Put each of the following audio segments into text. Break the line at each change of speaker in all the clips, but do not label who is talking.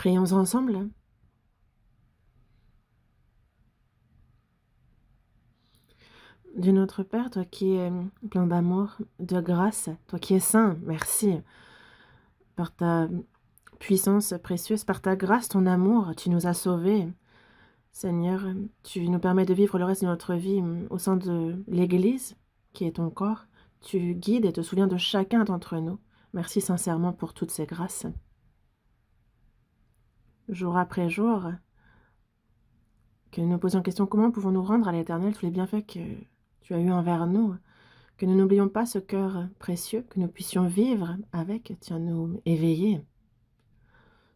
Prions ensemble. Dieu notre Père, toi qui es plein d'amour, de grâce, toi qui es saint, merci. Par ta puissance précieuse, par ta grâce, ton amour, tu nous as sauvés. Seigneur, tu nous permets de vivre le reste de notre vie au sein de l'Église, qui est ton corps. Tu guides et te souviens de chacun d'entre nous. Merci sincèrement pour toutes ces grâces. Jour après jour, que nous posions la question, comment pouvons-nous rendre à l'Éternel tous les bienfaits que tu as eus envers nous? Que nous n'oublions pas ce cœur précieux, que nous puissions vivre avec, tiens-nous éveillés.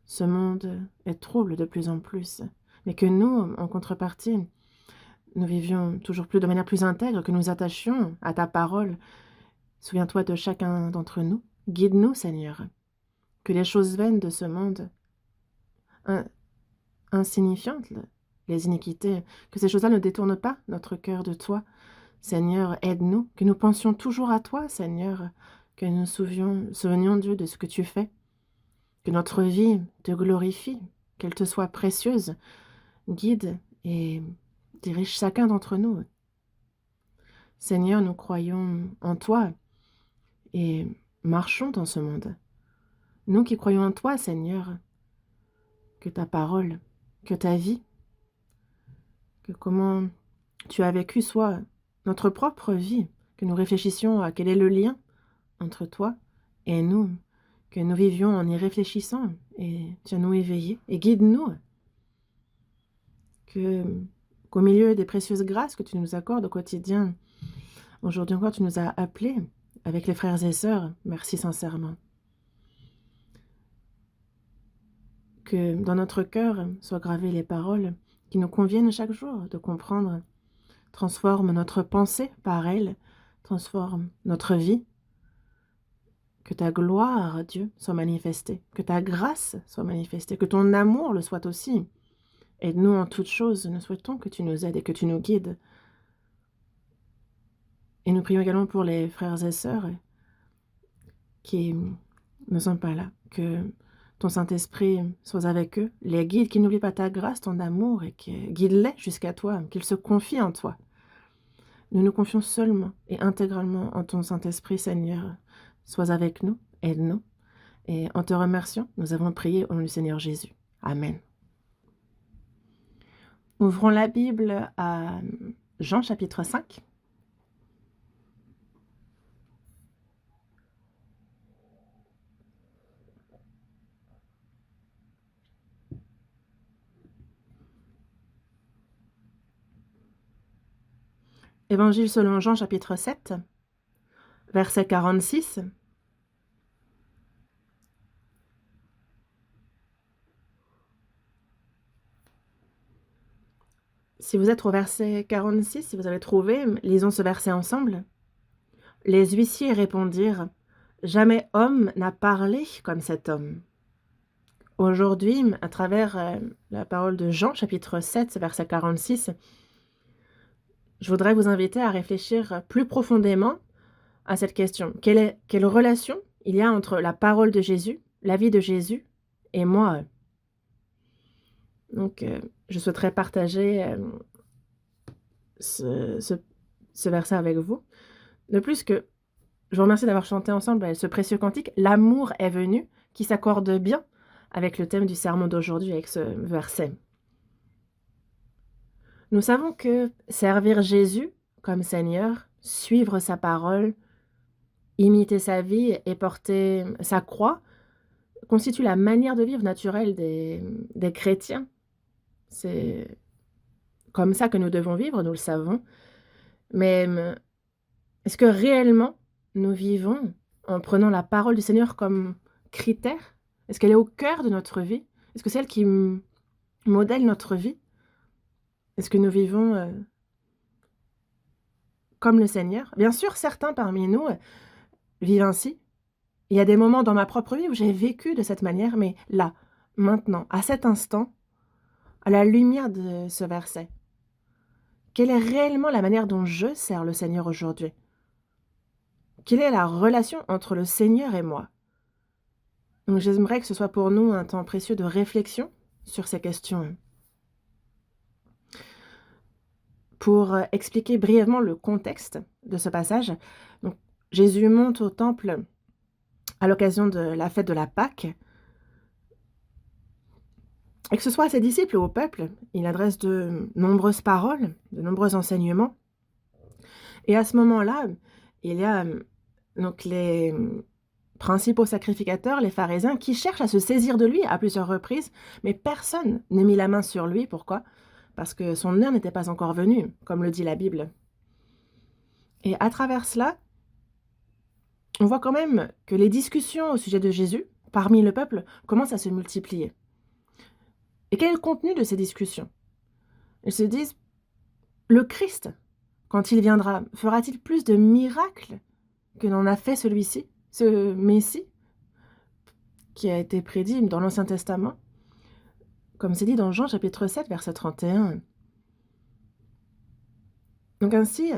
Ce monde est trouble de plus en plus, mais que nous, en contrepartie, nous vivions toujours plus de manière plus intègre, que nous attachions à ta parole. Souviens-toi de chacun d'entre nous. Guide-nous, Seigneur. Que les choses vaines de ce monde, insignifiantes, les iniquités, que ces choses-là ne détournent pas notre cœur de toi. Seigneur, aide-nous, que nous pensions toujours à toi, Seigneur, que nous nous souvenions, Dieu, de ce que tu fais, que notre vie te glorifie, qu'elle te soit précieuse, guide et dirige chacun d'entre nous. Seigneur, nous croyons en toi et marchons dans ce monde. Nous qui croyons en toi, Seigneur, que ta parole, que ta vie, que comment tu as vécu soit notre propre vie, que nous réfléchissions à quel est le lien entre toi et nous, que nous vivions en y réfléchissant, et tiens-nous éveillés, et guide-nous, qu'au milieu des précieuses grâces que tu nous accordes au quotidien, aujourd'hui encore tu nous as appelés avec les frères et sœurs, merci sincèrement. Que dans notre cœur soient gravées les paroles qui nous conviennent chaque jour de comprendre, transforme notre pensée par elles, transforme notre vie. Que ta gloire, Dieu, soit manifestée, que ta grâce soit manifestée, que ton amour le soit aussi. Aide-nous en toutes choses, nous souhaitons que tu nous aides et que tu nous guides. Et nous prions également pour les frères et sœurs qui ne sont pas là, que ton Saint-Esprit soit avec eux, les guide, qu'ils n'oublient pas ta grâce, ton amour, et guide-les jusqu'à toi, qu'ils se confient en toi. Nous nous confions seulement et intégralement en ton Saint-Esprit, Seigneur. Sois avec nous, aide-nous. Et en te remerciant, nous avons prié au nom du Seigneur Jésus. Amen. Ouvrons la Bible à Jean chapitre 5. Évangile selon Jean chapitre 7, verset 46. Si vous êtes au verset 46, si vous avez trouvé, lisons ce verset ensemble. Les huissiers répondirent, « Jamais homme n'a parlé comme cet homme. » Aujourd'hui, à travers la parole de Jean, chapitre 7, verset 46, je voudrais vous inviter à réfléchir plus profondément à cette question. Quelle relation il y a entre la parole de Jésus, la vie de Jésus et moi? Donc, je souhaiterais partager ce verset avec vous. De plus que, je vous remercie d'avoir chanté ensemble ce précieux cantique, « L'amour est venu », qui s'accorde bien avec le thème du sermon d'aujourd'hui, avec ce verset. Nous savons que servir Jésus comme Seigneur, suivre sa parole, imiter sa vie et porter sa croix, constitue la manière de vivre naturelle des chrétiens. C'est comme ça que nous devons vivre, nous le savons. Mais est-ce que réellement nous vivons en prenant la parole du Seigneur comme critère? Est-ce qu'elle est au cœur de notre vie? Est-ce que c'est elle qui modèle notre vie? Est-ce que nous vivons comme le Seigneur? Bien sûr, certains parmi nous vivent ainsi. Il y a des moments dans ma propre vie où j'ai vécu de cette manière, mais là, maintenant, à cet instant, à la lumière de ce verset, quelle est réellement la manière dont je sers le Seigneur aujourd'hui? Quelle est la relation entre le Seigneur et moi? Donc j'aimerais que ce soit pour nous un temps précieux de réflexion sur ces questions. Pour expliquer brièvement le contexte de ce passage, donc Jésus monte au temple à l'occasion de la fête de la Pâque. Et que ce soit à ses disciples ou au peuple, il adresse de nombreuses paroles, de nombreux enseignements. Et à ce moment-là, il y a donc les principaux sacrificateurs, les pharisiens, qui cherchent à se saisir de lui à plusieurs reprises, mais personne n'a mis la main sur lui. Pourquoi? Parce que son heure n'était pas encore venue, comme le dit la Bible. Et à travers cela, on voit quand même que les discussions au sujet de Jésus, parmi le peuple, commencent à se multiplier. Et quel est le contenu de ces discussions? Ils se disent, le Christ, quand il viendra, fera-t-il plus de miracles que n'en a fait celui-ci, ce Messie, qui a été prédit dans l'Ancien Testament, comme c'est dit dans Jean chapitre 7, verset 31. Donc ainsi,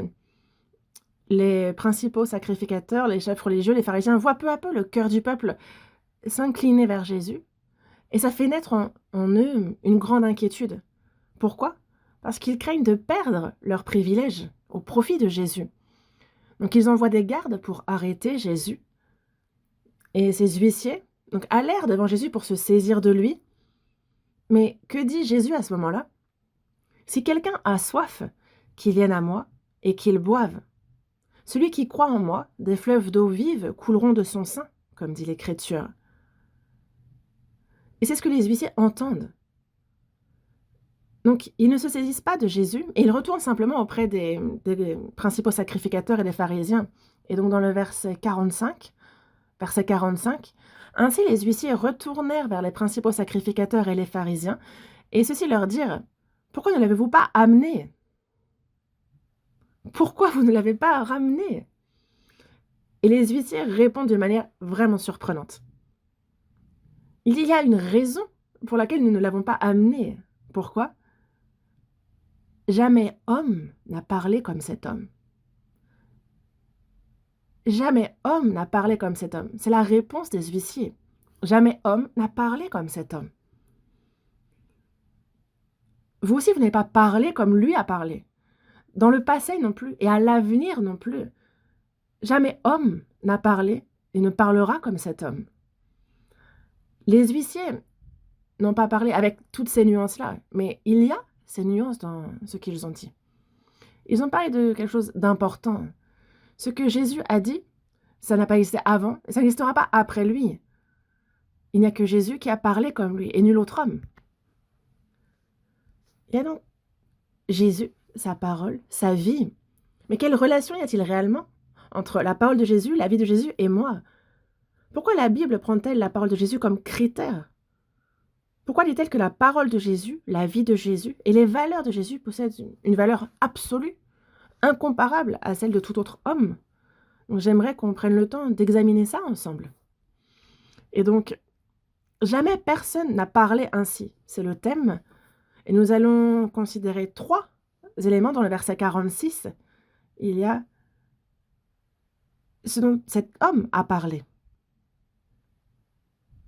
les principaux sacrificateurs, les chefs religieux, les pharisiens voient peu à peu le cœur du peuple s'incliner vers Jésus, et ça fait naître en eux une grande inquiétude. Pourquoi? Parce qu'ils craignent de perdre leurs privilèges au profit de Jésus. Donc ils envoient des gardes pour arrêter Jésus. Et ces huissiers donc, allèrent devant Jésus pour se saisir de lui. Mais que dit Jésus à ce moment-là? Si quelqu'un a soif, qu'il vienne à moi et qu'il boive. Celui qui croit en moi, des fleuves d'eau vive couleront de son sein, comme dit l'Écriture. Et c'est ce que les huissiers entendent. Donc, ils ne se saisissent pas de Jésus, et ils retournent simplement auprès des principaux sacrificateurs et des pharisiens. Et donc, dans le verset 45, ainsi les huissiers retournèrent vers les principaux sacrificateurs et les pharisiens, et ceux-ci leur dirent, « Pourquoi ne l'avez-vous pas amené? Pourquoi vous ne l'avez pas ramené ?» Et les huissiers répondent de manière vraiment surprenante. Il y a une raison pour laquelle nous ne l'avons pas amené. Pourquoi? Jamais homme n'a parlé comme cet homme. Jamais homme n'a parlé comme cet homme. C'est la réponse des huissiers. Jamais homme n'a parlé comme cet homme. Vous aussi, vous n'avez pas parlé comme lui a parlé. Dans le passé non plus, et à l'avenir non plus. Jamais homme n'a parlé et ne parlera comme cet homme. Les huissiers n'ont pas parlé avec toutes ces nuances-là, mais il y a ces nuances dans ce qu'ils ont dit. Ils ont parlé de quelque chose d'important. Ce que Jésus a dit, ça n'a pas existé avant, et ça n'existera pas après lui. Il n'y a que Jésus qui a parlé comme lui, et nul autre homme. Il y a donc Jésus, sa parole, sa vie. Mais quelle relation y a-t-il réellement entre la parole de Jésus, la vie de Jésus et moi? Pourquoi la Bible prend-elle la parole de Jésus comme critère? Pourquoi dit-elle que la parole de Jésus, la vie de Jésus et les valeurs de Jésus possèdent une valeur absolue, incomparable à celle de tout autre homme? Donc j'aimerais qu'on prenne le temps d'examiner ça ensemble. Et donc, jamais personne n'a parlé ainsi. C'est le thème. Et nous allons considérer 3 éléments dans le verset 46. Il y a ce dont cet homme a parlé.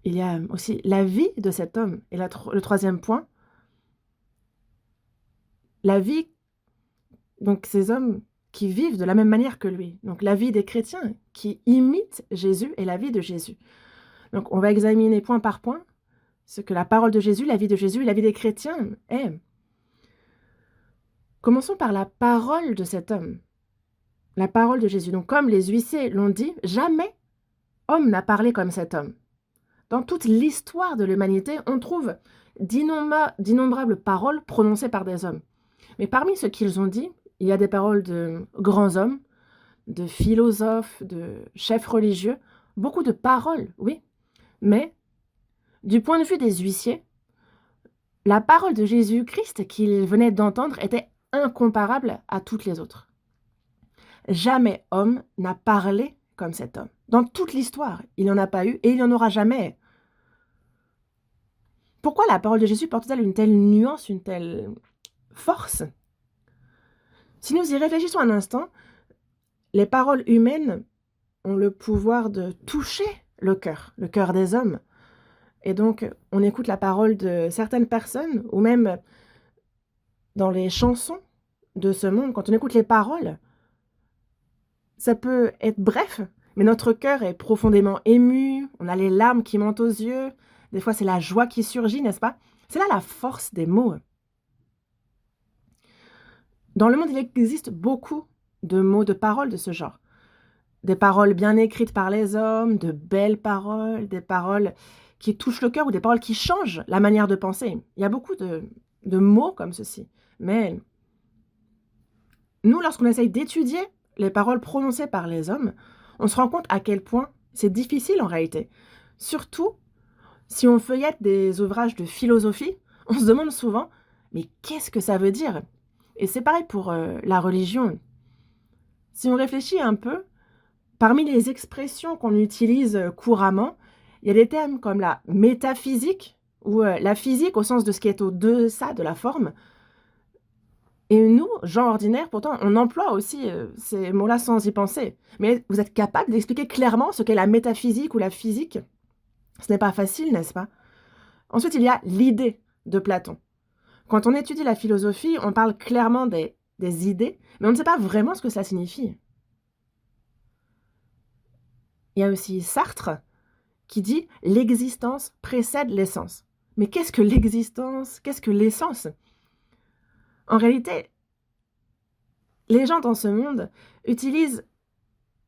Il y a aussi la vie de cet homme. Et le 3e point, la vie, donc ces hommes qui vivent de la même manière que lui. Donc la vie des chrétiens qui imitent Jésus et la vie de Jésus. Donc on va examiner point par point ce que la parole de Jésus, la vie de Jésus et la vie des chrétiens est. Commençons par la parole de cet homme. La parole de Jésus. Donc comme les huissiers l'ont dit, jamais homme n'a parlé comme cet homme. Dans toute l'histoire de l'humanité, on trouve d'innombrables paroles prononcées par des hommes. Mais parmi ce qu'ils ont dit, il y a des paroles de grands hommes, de philosophes, de chefs religieux, beaucoup de paroles, oui. Mais, du point de vue des huissiers, la parole de Jésus-Christ qu'ils venaient d'entendre était incomparable à toutes les autres. Jamais homme n'a parlé comme cet homme. Dans toute l'histoire, il n'y en a pas eu et il n'y en aura jamais. Pourquoi la parole de Jésus porte-t-elle une telle nuance, une telle force? Si nous y réfléchissons un instant, les paroles humaines ont le pouvoir de toucher le cœur des hommes. Et donc, on écoute la parole de certaines personnes ou même dans les chansons de ce monde, quand on écoute les paroles, ça peut être bref, mais notre cœur est profondément ému, on a les larmes qui montent aux yeux, des fois c'est la joie qui surgit, n'est-ce pas? C'est là la force des mots. Dans le monde, il existe beaucoup de mots, de paroles de ce genre. Des paroles bien écrites par les hommes, de belles paroles, des paroles qui touchent le cœur ou des paroles qui changent la manière de penser. Il y a beaucoup de mots comme ceci. Mais nous, lorsqu'on essaye d'étudier les paroles prononcées par les hommes, on se rend compte à quel point c'est difficile en réalité. Surtout si on feuillette des ouvrages de philosophie, on se demande souvent, mais qu'est-ce que ça veut dire? Et c'est pareil pour la religion. Si on réfléchit un peu, parmi les expressions qu'on utilise couramment, il y a des termes comme la métaphysique ou la physique au sens de ce qui est au-deçà de la forme. Et nous, gens ordinaires, pourtant, on emploie aussi ces mots-là sans y penser. Mais vous êtes capable d'expliquer clairement ce qu'est la métaphysique ou la physique? Ce n'est pas facile, n'est-ce pas? Ensuite, il y a l'idée de Platon. Quand on étudie la philosophie, on parle clairement des idées, mais on ne sait pas vraiment ce que ça signifie. Il y a aussi Sartre qui dit « l'existence précède l'essence ». Mais qu'est-ce que l'existence? Qu'est-ce que l'essence? En réalité, les gens dans ce monde utilisent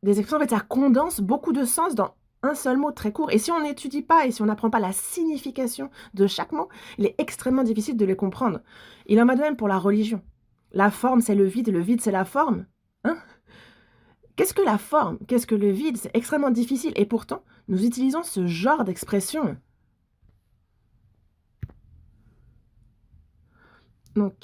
des expressions, en fait, ça condense beaucoup de sens dans un seul mot très court. Et si on n'étudie pas et si on n'apprend pas la signification de chaque mot, il est extrêmement difficile de les comprendre. Il en va de même pour la religion. La forme, c'est le vide, c'est la forme. Hein? Qu'est-ce que la forme? Qu'est-ce que le vide? C'est extrêmement difficile. Et pourtant, nous utilisons ce genre d'expression. Donc,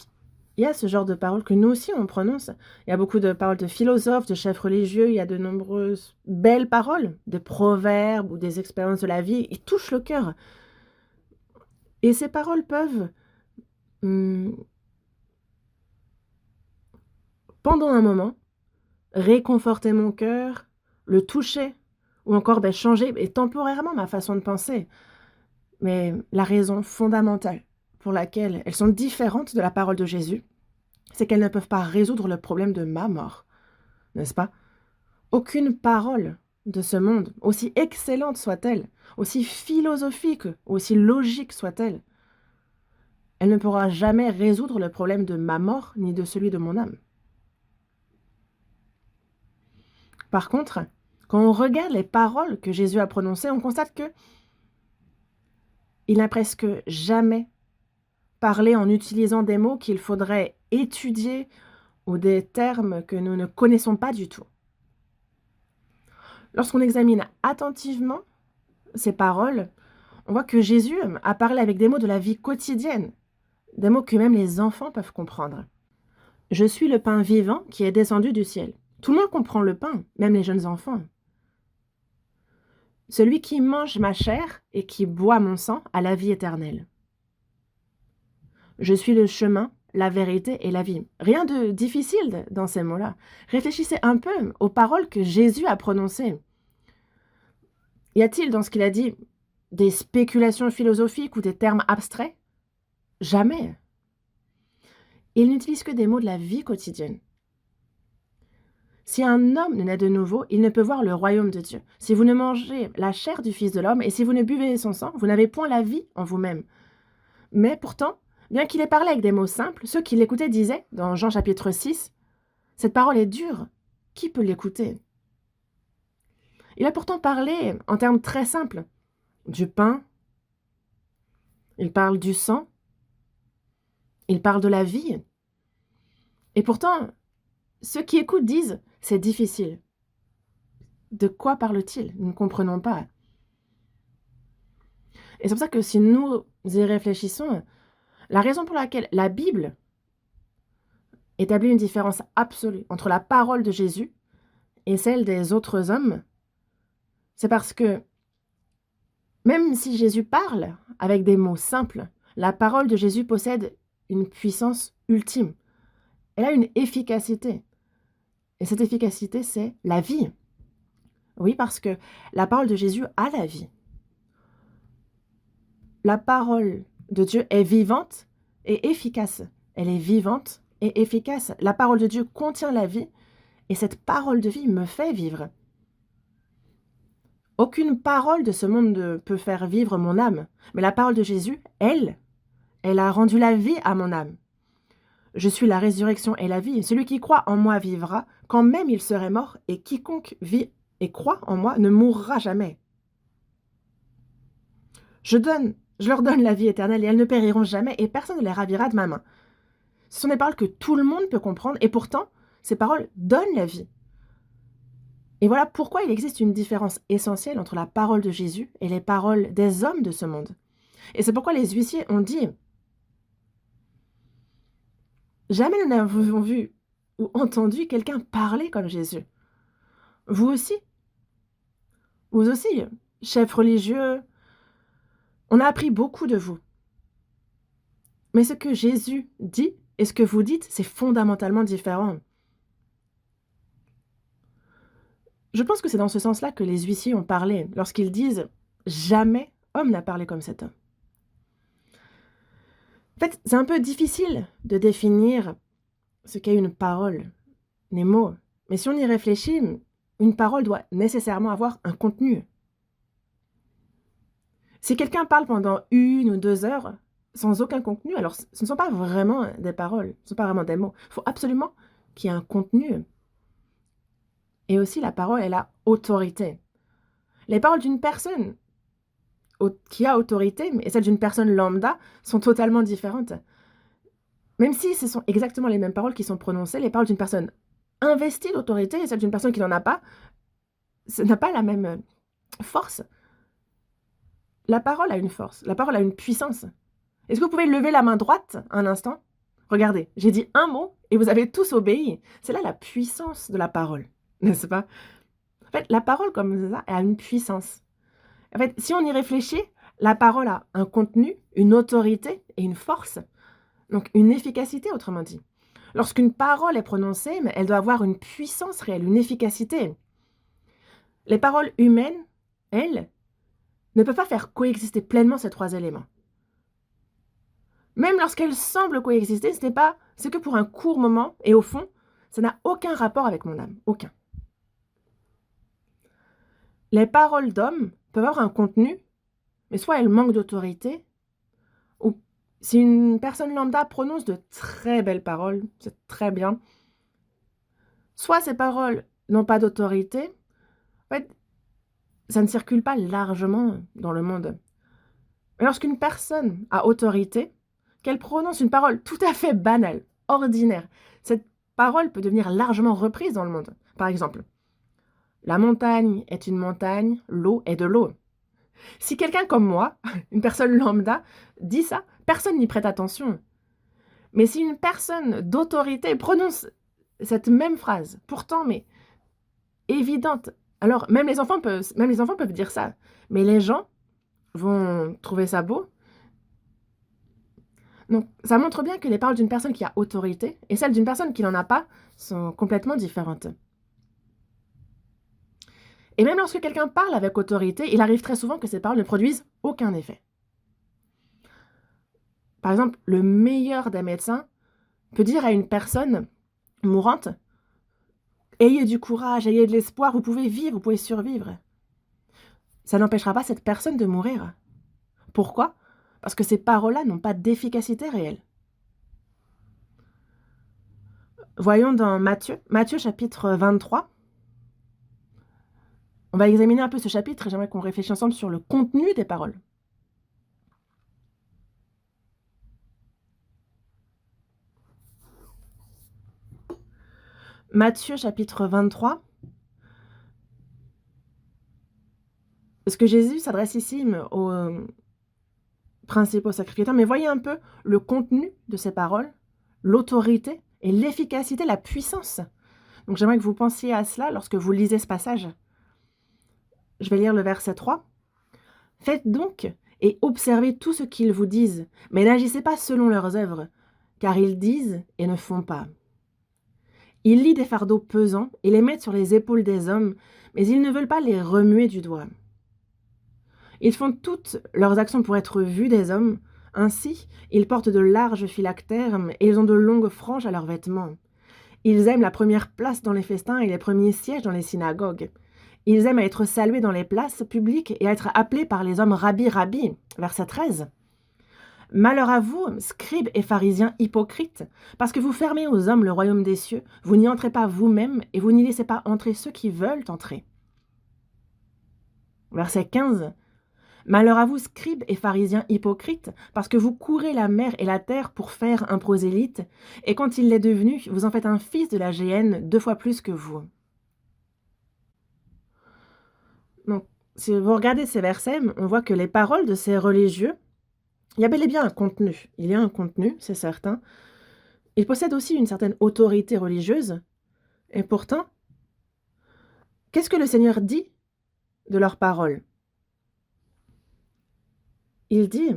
il y a ce genre de paroles que nous aussi on prononce. Il y a beaucoup de paroles de philosophes, de chefs religieux, il y a de nombreuses belles paroles, des proverbes ou des expériences de la vie. Ils touchent le cœur. Et ces paroles peuvent, hum, pendant un moment, réconforter mon cœur, le toucher, ou encore changer temporairement ma façon de penser. Mais la raison fondamentale pour laquelle elles sont différentes de la parole de Jésus, c'est qu'elles ne peuvent pas résoudre le problème de ma mort, n'est-ce pas? Aucune parole de ce monde, aussi excellente soit-elle, aussi philosophique, aussi logique soit-elle, elle ne pourra jamais résoudre le problème de ma mort ni de celui de mon âme. Par contre, quand on regarde les paroles que Jésus a prononcées, on constate que il n'a presque jamais parlé en utilisant des mots qu'il faudrait étudier ou des termes que nous ne connaissons pas du tout. Lorsqu'on examine attentivement ces paroles, on voit que Jésus a parlé avec des mots de la vie quotidienne, des mots que même les enfants peuvent comprendre. Je suis le pain vivant qui est descendu du ciel. Tout le monde comprend le pain, même les jeunes enfants. Celui qui mange ma chair et qui boit mon sang a la vie éternelle. Je suis le chemin, la vérité et la vie. Rien de difficile dans ces mots-là. Réfléchissez un peu aux paroles que Jésus a prononcées. Y a-t-il dans ce qu'il a dit des spéculations philosophiques ou des termes abstraits? Jamais. Il n'utilise que des mots de la vie quotidienne. Si un homme ne naît de nouveau, il ne peut voir le royaume de Dieu. Si vous ne mangez la chair du Fils de l'homme et si vous ne buvez son sang, vous n'avez point la vie en vous-même. Mais pourtant, bien qu'il ait parlé avec des mots simples, ceux qui l'écoutaient disaient, dans Jean chapitre 6, « Cette parole est dure, qui peut l'écouter ?» Il a pourtant parlé en termes très simples, du pain, il parle du sang, il parle de la vie. Et pourtant, ceux qui écoutent disent, c'est difficile. De quoi parle-t-il? Nous ne comprenons pas. Et c'est pour ça que si nous y réfléchissons, la raison pour laquelle la Bible établit une différence absolue entre la parole de Jésus et celle des autres hommes, c'est parce que même si Jésus parle avec des mots simples, la parole de Jésus possède une puissance ultime. Elle a une efficacité. Et cette efficacité, c'est la vie. Oui, parce que la parole de Jésus a la vie. La parole de Dieu est vivante et efficace. Elle est vivante et efficace. La parole de Dieu contient la vie et cette parole de vie me fait vivre. Aucune parole de ce monde ne peut faire vivre mon âme, mais la parole de Jésus, elle a rendu la vie à mon âme. Je suis la résurrection et la vie. Celui qui croit en moi vivra, quand même il serait mort, et quiconque vit et croit en moi ne mourra jamais. Je leur donne la vie éternelle et elles ne périront jamais et personne ne les ravira de ma main. Ce sont des paroles que tout le monde peut comprendre et pourtant, ces paroles donnent la vie. Et voilà pourquoi il existe une différence essentielle entre la parole de Jésus et les paroles des hommes de ce monde. Et c'est pourquoi les huissiers ont dit « Jamais nous n'avons vu ou entendu quelqu'un parler comme Jésus. » Vous aussi, chefs religieux, on a appris beaucoup de vous. Mais ce que Jésus dit et ce que vous dites, c'est fondamentalement différent. Je pense que c'est dans ce sens-là que les huissiers ont parlé, lorsqu'ils disent « Jamais homme n'a parlé comme cet homme ». En fait, c'est un peu difficile de définir ce qu'est une parole, les mots. Mais si on y réfléchit, une parole doit nécessairement avoir un contenu. Si quelqu'un parle pendant 1 ou 2 heures sans aucun contenu, alors ce ne sont pas vraiment des paroles, ce ne sont pas vraiment des mots. Il faut absolument qu'il y ait un contenu. Et aussi, la parole, elle a autorité. Les paroles d'une personne qui a autorité et celles d'une personne lambda sont totalement différentes. Même si ce sont exactement les mêmes paroles qui sont prononcées, les paroles d'une personne investie d'autorité et celles d'une personne qui n'en a pas, ça n'a pas la même force. La parole a une force, la parole a une puissance. Est-ce que vous pouvez lever la main droite un instant? Regardez, j'ai dit un mot et vous avez tous obéi. C'est là la puissance de la parole, n'est-ce pas? En fait, la parole comme ça, elle a une puissance. En fait, si on y réfléchit, la parole a un contenu, une autorité et une force. Donc une efficacité, autrement dit. Lorsqu'une parole est prononcée, elle doit avoir une puissance réelle, une efficacité. Les paroles humaines, elles, ne peuvent pas faire coexister pleinement ces 3 éléments. Même lorsqu'elles semblent coexister, c'est que pour un court moment, et au fond, ça n'a aucun rapport avec mon âme, aucun. Les paroles d'hommes peuvent avoir un contenu, mais soit elles manquent d'autorité, ou si une personne lambda prononce de très belles paroles, c'est très bien, soit ces paroles n'ont pas d'autorité, en fait, ça ne circule pas largement dans le monde. Mais lorsqu'une personne a autorité, qu'elle prononce une parole tout à fait banale, ordinaire, cette parole peut devenir largement reprise dans le monde. Par exemple, la montagne est une montagne, l'eau est de l'eau. Si quelqu'un comme moi, une personne lambda, dit ça, personne n'y prête attention. Mais si une personne d'autorité prononce cette même phrase, pourtant, mais évidente, alors même les enfants peuvent dire ça, mais les gens vont trouver ça beau. Donc, ça montre bien que les paroles d'une personne qui a autorité et celles d'une personne qui n'en a pas sont complètement différentes. Et même lorsque quelqu'un parle avec autorité, il arrive très souvent que ces paroles ne produisent aucun effet. Par exemple, le meilleur des médecins peut dire à une personne mourante « Ayez du courage, ayez de l'espoir, vous pouvez vivre, vous pouvez survivre. » Ça n'empêchera pas cette personne de mourir. Pourquoi? Parce que ces paroles-là n'ont pas d'efficacité réelle. Voyons dans Matthieu chapitre 23. On va examiner un peu ce chapitre et j'aimerais qu'on réfléchisse ensemble sur le contenu des paroles. Matthieu chapitre 23. Parce que Jésus s'adresse ici aux principaux sacrificateurs, mais voyez un peu le contenu de ces paroles, l'autorité et l'efficacité, la puissance. Donc j'aimerais que vous pensiez à cela lorsque vous lisez ce passage. Je vais lire le verset 3. « Faites donc et observez tout ce qu'ils vous disent, mais n'agissez pas selon leurs œuvres, car ils disent et ne font pas. Ils lient des fardeaux pesants et les mettent sur les épaules des hommes, mais ils ne veulent pas les remuer du doigt. Ils font toutes leurs actions pour être vus des hommes. Ainsi, ils portent de larges phylactères et ils ont de longues franges à leurs vêtements. Ils aiment la première place dans les festins et les premiers sièges dans les synagogues. Ils aiment à être salués dans les places publiques et à être appelés par les hommes Rabbi, Rabbi. Verset 13. Malheur à vous, scribes et pharisiens hypocrites, parce que vous fermez aux hommes le royaume des cieux, vous n'y entrez pas vous-même et vous n'y laissez pas entrer ceux qui veulent entrer. Verset 15. Malheur à vous, scribes et pharisiens hypocrites, parce que vous courez la mer et la terre pour faire un prosélyte, et quand il l'est devenu, vous en faites un fils de la géhenne 2 fois plus que vous. Donc, si vous regardez ces versets, on voit que les paroles de ces religieux, il y a bel et bien un contenu. Il y a un contenu, c'est certain. Ils possèdent aussi une certaine autorité religieuse. Et pourtant, qu'est-ce que le Seigneur dit de leurs paroles? Il dit: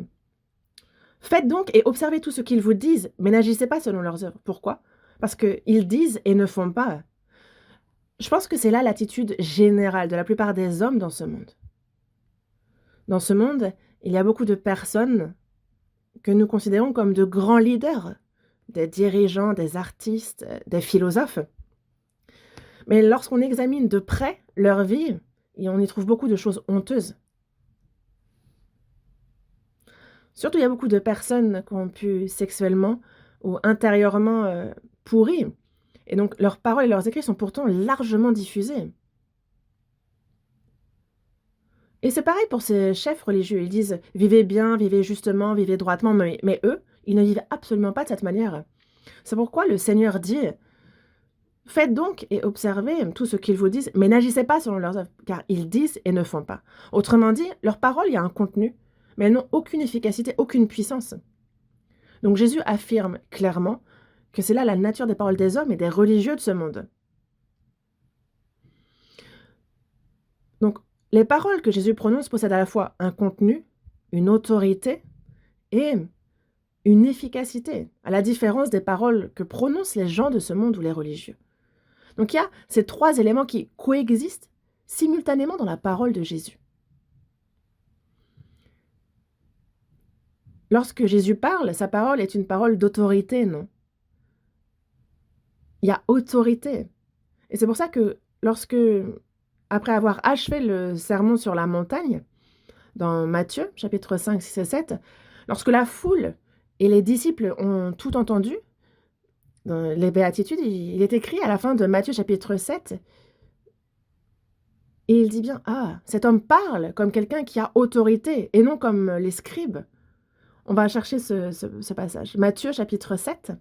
faites donc et observez tout ce qu'ils vous disent, mais n'agissez pas selon leurs œuvres. Pourquoi? Parce qu'ils disent et ne font pas. Je pense que c'est là l'attitude générale de la plupart des hommes dans ce monde. Dans ce monde, il y a beaucoup de personnes que nous considérons comme de grands leaders, des dirigeants, des artistes, des philosophes. Mais lorsqu'on examine de près leur vie, et on y trouve beaucoup de choses honteuses. Surtout, il y a beaucoup de personnes qui ont pu sexuellement ou intérieurement pourrir. Et donc, leurs paroles et leurs écrits sont pourtant largement diffusés. Et c'est pareil pour ces chefs religieux. Ils disent: vivez bien, vivez justement, vivez droitement. Mais eux, ils ne vivent absolument pas de cette manière. C'est pourquoi le Seigneur dit: faites donc et observez tout ce qu'ils vous disent, mais n'agissez pas selon leurs œuvres, car ils disent et ne font pas. Autrement dit, leurs paroles, il y a un contenu, mais elles n'ont aucune efficacité, aucune puissance. Donc Jésus affirme clairement que c'est là la nature des paroles des hommes et des religieux de ce monde. Donc, les paroles que Jésus prononce possèdent à la fois un contenu, une autorité et une efficacité, à la différence des paroles que prononcent les gens de ce monde ou les religieux. Donc il y a ces 3 éléments qui coexistent simultanément dans la parole de Jésus. Lorsque Jésus parle, sa parole est une parole d'autorité, non? Il y a autorité. Et c'est pour ça que lorsque, après avoir achevé le sermon sur la montagne, dans Matthieu, chapitre 5, 6 et 7, lorsque la foule et les disciples ont tout entendu, dans les béatitudes, il est écrit à la fin de Matthieu chapitre 7, et il dit bien: ah, cet homme parle comme quelqu'un qui a autorité, et non comme les scribes. On va chercher ce passage. Matthieu chapitre 7.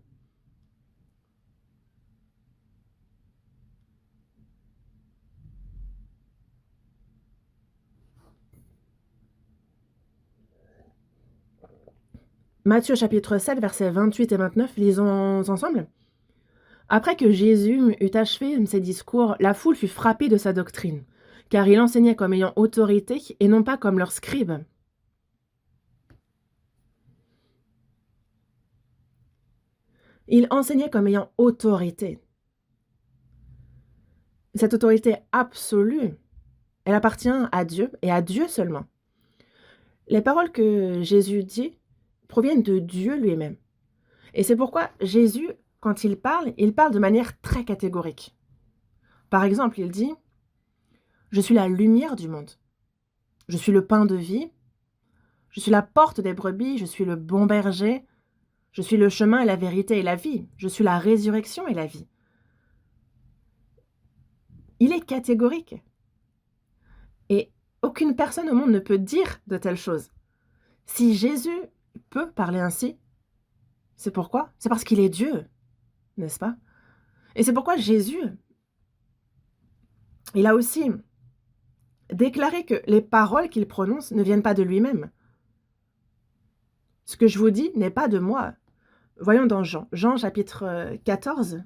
Matthieu chapitre 7, versets 28 et 29, lisons ensemble. Après que Jésus eut achevé ses discours, la foule fut frappée de sa doctrine, car il enseignait comme ayant autorité et non pas comme leurs scribes. Il enseignait comme ayant autorité. Cette autorité absolue, elle appartient à Dieu et à Dieu seulement. Les paroles que Jésus dit proviennent de Dieu lui-même. Et c'est pourquoi Jésus, quand il parle de manière très catégorique. Par exemple, il dit: je suis la lumière du monde. Je suis le pain de vie. Je suis la porte des brebis. Je suis le bon berger. Je suis le chemin et la vérité et la vie. Je suis la résurrection et la vie. Il est catégorique. Et aucune personne au monde ne peut dire de telles choses. Si Jésus peut parler ainsi, c'est pourquoi? C'est parce qu'il est Dieu, n'est-ce pas? Et c'est pourquoi Jésus, il a aussi déclaré que les paroles qu'il prononce ne viennent pas de lui-même. Ce que je vous dis n'est pas de moi. Voyons dans Jean chapitre 14.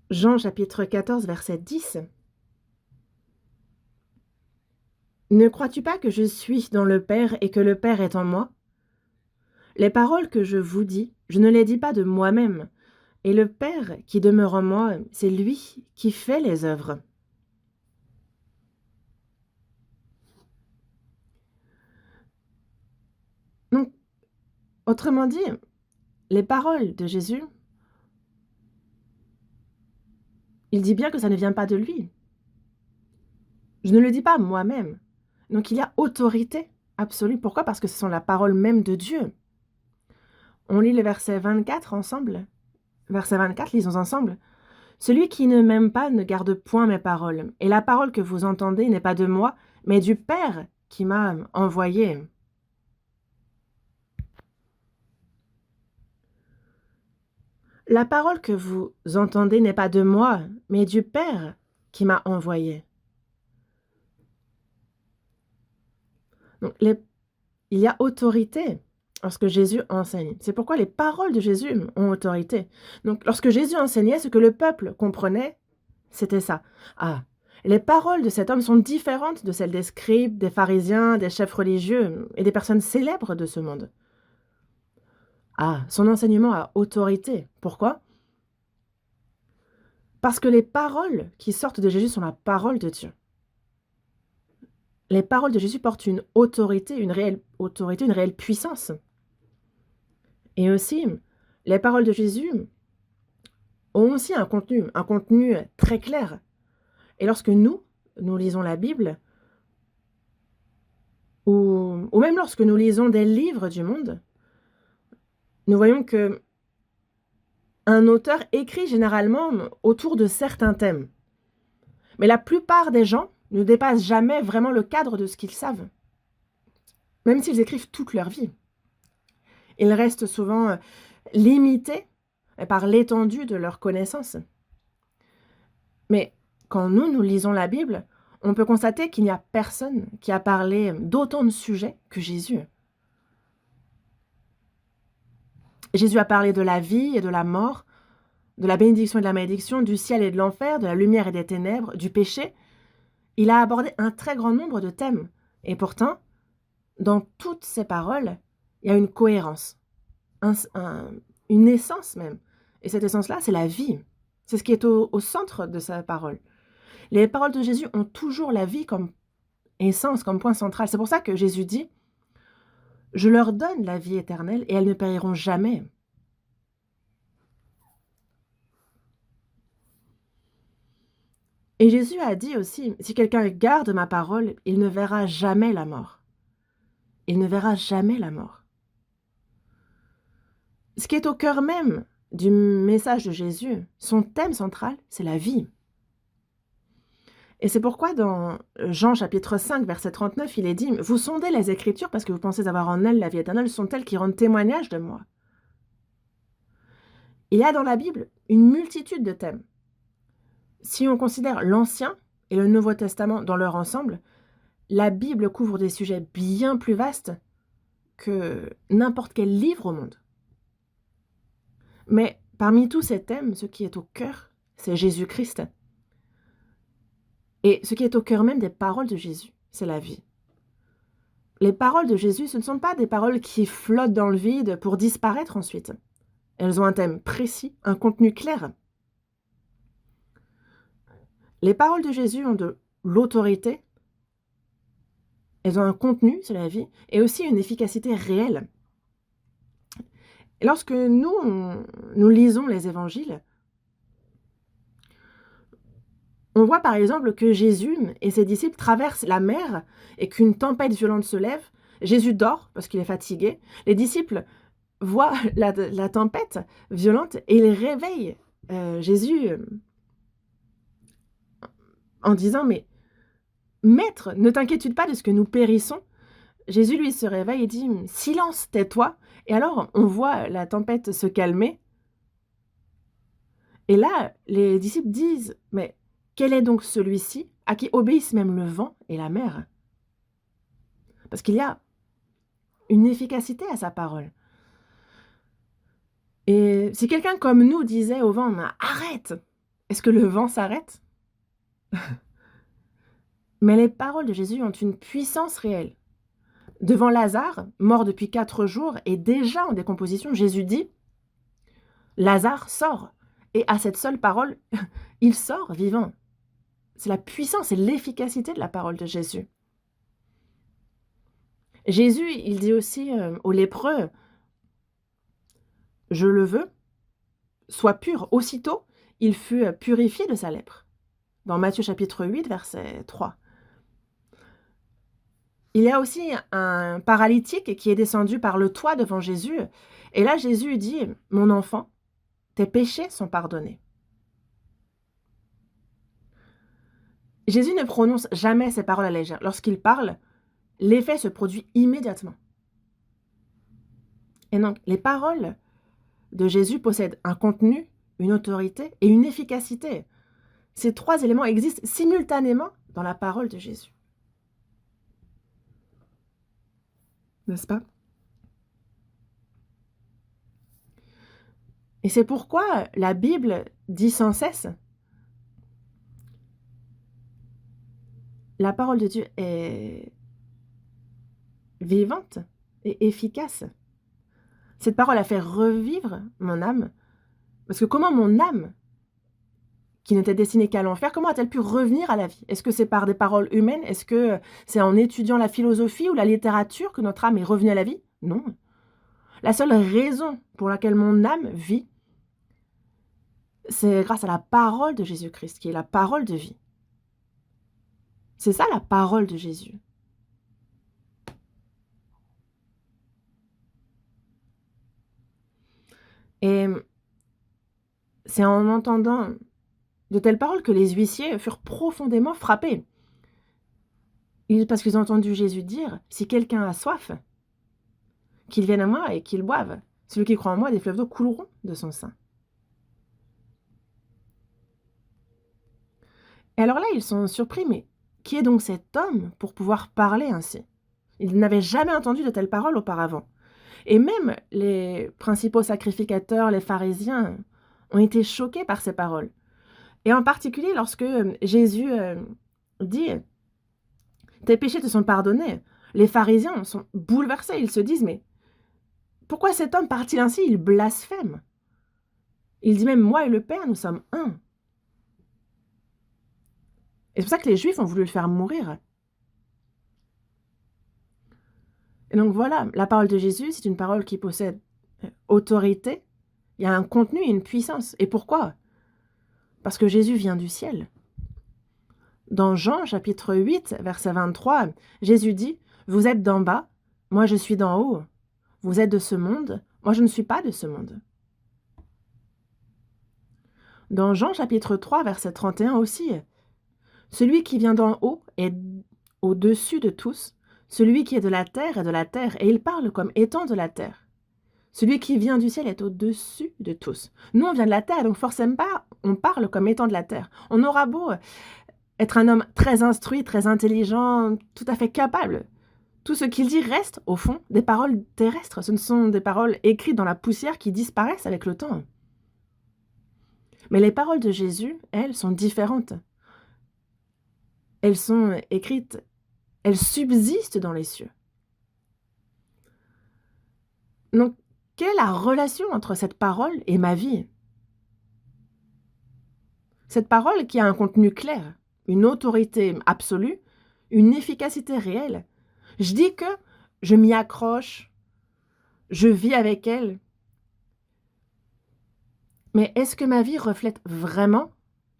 Jean chapitre 14, verset 10. Ne crois-tu pas que je suis dans le Père et que le Père est en moi? Les paroles que je vous dis, je ne les dis pas de moi-même, et le Père qui demeure en moi, c'est lui qui fait les œuvres. Donc, autrement dit, les paroles de Jésus, il dit bien que ça ne vient pas de lui. Je ne le dis pas moi-même. Donc il y a autorité absolue. Pourquoi? Parce que ce sont la parole même de Dieu. On lit le verset 24 ensemble. Verset 24, lisons ensemble. Celui qui ne m'aime pas ne garde point mes paroles. Et la parole que vous entendez n'est pas de moi, mais du Père qui m'a envoyé. La parole que vous entendez n'est pas de moi, mais du Père qui m'a envoyé. Donc, il y a autorité lorsque Jésus enseigne. C'est pourquoi les paroles de Jésus ont autorité. Donc, lorsque Jésus enseignait, ce que le peuple comprenait, c'était ça. Ah, les paroles de cet homme sont différentes de celles des scribes, des pharisiens, des chefs religieux et des personnes célèbres de ce monde. Ah, son enseignement a autorité. Pourquoi? Parce que les paroles qui sortent de Jésus sont la parole de Dieu. Les paroles de Jésus portent une autorité, une réelle puissance. Et aussi, les paroles de Jésus ont aussi un contenu très clair. Et lorsque nous lisons la Bible, ou même lorsque nous lisons des livres du monde, nous voyons que un auteur écrit généralement autour de certains thèmes. Mais la plupart des gens ne dépassent jamais vraiment le cadre de ce qu'ils savent, même s'ils écrivent toute leur vie. Ils restent souvent limités par l'étendue de leurs connaissances. Mais quand nous lisons la Bible, on peut constater qu'il n'y a personne qui a parlé d'autant de sujets que Jésus. Jésus a parlé de la vie et de la mort, de la bénédiction et de la malédiction, du ciel et de l'enfer, de la lumière et des ténèbres, du péché. Il a abordé un très grand nombre de thèmes. Et pourtant, dans toutes ces paroles, il y a une cohérence, une essence même. Et cette essence-là, c'est la vie. C'est ce qui est au centre de sa parole. Les paroles de Jésus ont toujours la vie comme essence, comme point central. C'est pour ça que Jésus dit « Je leur donne la vie éternelle et elles ne périront jamais. » Et Jésus a dit aussi « Si quelqu'un garde ma parole, il ne verra jamais la mort. » Il ne verra jamais la mort. Ce qui est au cœur même du message de Jésus, son thème central, c'est la vie. Et c'est pourquoi dans Jean chapitre 5, verset 39, il est dit « Vous sondez les Écritures parce que vous pensez avoir en elles la vie éternelle, sont elles qui rendent témoignage de moi. » Il y a dans la Bible une multitude de thèmes. Si on considère l'Ancien et le Nouveau Testament dans leur ensemble, la Bible couvre des sujets bien plus vastes que n'importe quel livre au monde. Mais parmi tous ces thèmes, ce qui est au cœur, c'est Jésus-Christ. Et ce qui est au cœur même des paroles de Jésus, c'est la vie. Les paroles de Jésus, ce ne sont pas des paroles qui flottent dans le vide pour disparaître ensuite. Elles ont un thème précis, un contenu clair. Les paroles de Jésus ont de l'autorité, elles ont un contenu, c'est la vie, et aussi une efficacité réelle. Et lorsque nous lisons les évangiles, on voit par exemple que Jésus et ses disciples traversent la mer et qu'une tempête violente se lève. Jésus dort parce qu'il est fatigué. Les disciples voient la tempête violente et ils réveillent Jésus en disant « Mais Maître, ne t'inquiète pas de ce que nous périssons ?» Jésus, lui, se réveille et dit « Silence, tais-toi !» Et alors, on voit la tempête se calmer. Et là, les disciples disent « Mais quel est donc celui-ci à qui obéissent même le vent et la mer ?» Parce qu'il y a une efficacité à sa parole. Et si quelqu'un comme nous disait au vent « Arrête !» est-ce que le vent s'arrête? Mais les paroles de Jésus ont une puissance réelle. Devant Lazare, mort depuis 4 jours et déjà en décomposition, Jésus dit « Lazare sort ». Et à cette seule parole, il sort vivant. C'est la puissance et l'efficacité de la parole de Jésus. Jésus, il dit aussi aux lépreux « Je le veux, sois pur ». Aussitôt, il fut purifié de sa lèpre. Dans Matthieu chapitre 8, verset 3. Il y a aussi un paralytique qui est descendu par le toit devant Jésus. Et là, Jésus dit « Mon enfant, tes péchés sont pardonnés ». Jésus ne prononce jamais ces paroles à la légère. Lorsqu'il parle, l'effet se produit immédiatement. Et donc, les paroles de Jésus possèdent un contenu, une autorité et une efficacité. Ces 3 éléments existent simultanément dans la parole de Jésus. N'est-ce pas? Et c'est pourquoi la Bible dit sans cesse la parole de Dieu est vivante et efficace. Cette parole a fait revivre mon âme. Parce que comment mon âme, qui n'était destinée qu'à l'enfer, comment a-t-elle pu revenir à la vie? Est-ce que c'est par des paroles humaines? Est-ce que c'est en étudiant la philosophie ou la littérature que notre âme est revenue à la vie? Non. La seule raison pour laquelle mon âme vit, c'est grâce à la parole de Jésus-Christ, qui est la parole de vie. C'est ça la parole de Jésus. Et c'est en entendant de telles paroles que les huissiers furent profondément frappés. Parce qu'ils ont entendu Jésus dire « Si quelqu'un a soif, qu'il vienne à moi et qu'il boive. Celui qui croit en moi, des fleuves d'eau couleront de son sein. » Et alors là, ils sont surpris, mais qui est donc cet homme pour pouvoir parler ainsi? Ils n'avaient jamais entendu de telles paroles auparavant. Et même les principaux sacrificateurs, les pharisiens, ont été choqués par ces paroles. Et en particulier lorsque Jésus dit « Tes péchés te sont pardonnés », les pharisiens sont bouleversés. Ils se disent « Mais pourquoi cet homme parle-t-il ainsi? Il blasphème. » Il dit même « Moi et le Père, nous sommes un. » Et c'est pour ça que les Juifs ont voulu le faire mourir. Et donc voilà, la parole de Jésus, c'est une parole qui possède autorité, il y a un contenu et une puissance. Et pourquoi? Parce que Jésus vient du ciel. Dans Jean chapitre 8, verset 23, Jésus dit « Vous êtes d'en bas, moi je suis d'en haut. Vous êtes de ce monde, moi je ne suis pas de ce monde. » Dans Jean chapitre 3, verset 31 aussi, « Celui qui vient d'en haut est au-dessus de tous. Celui qui est de la terre est de la terre, et il parle comme étant de la terre. Celui qui vient du ciel est au-dessus de tous. » Nous, on vient de la terre, donc forcément pas, on parle comme étant de la terre. On aura beau être un homme très instruit, très intelligent, tout à fait capable. Tout ce qu'il dit reste, au fond, des paroles terrestres. Ce ne sont des paroles écrites dans la poussière qui disparaissent avec le temps. Mais les paroles de Jésus, elles, sont différentes. Elles sont écrites, elles subsistent dans les cieux. Donc, quelle est la relation entre cette parole et ma vie? Cette parole qui a un contenu clair, une autorité absolue, une efficacité réelle. Je dis que je m'y accroche, je vis avec elle. Mais est-ce que ma vie reflète vraiment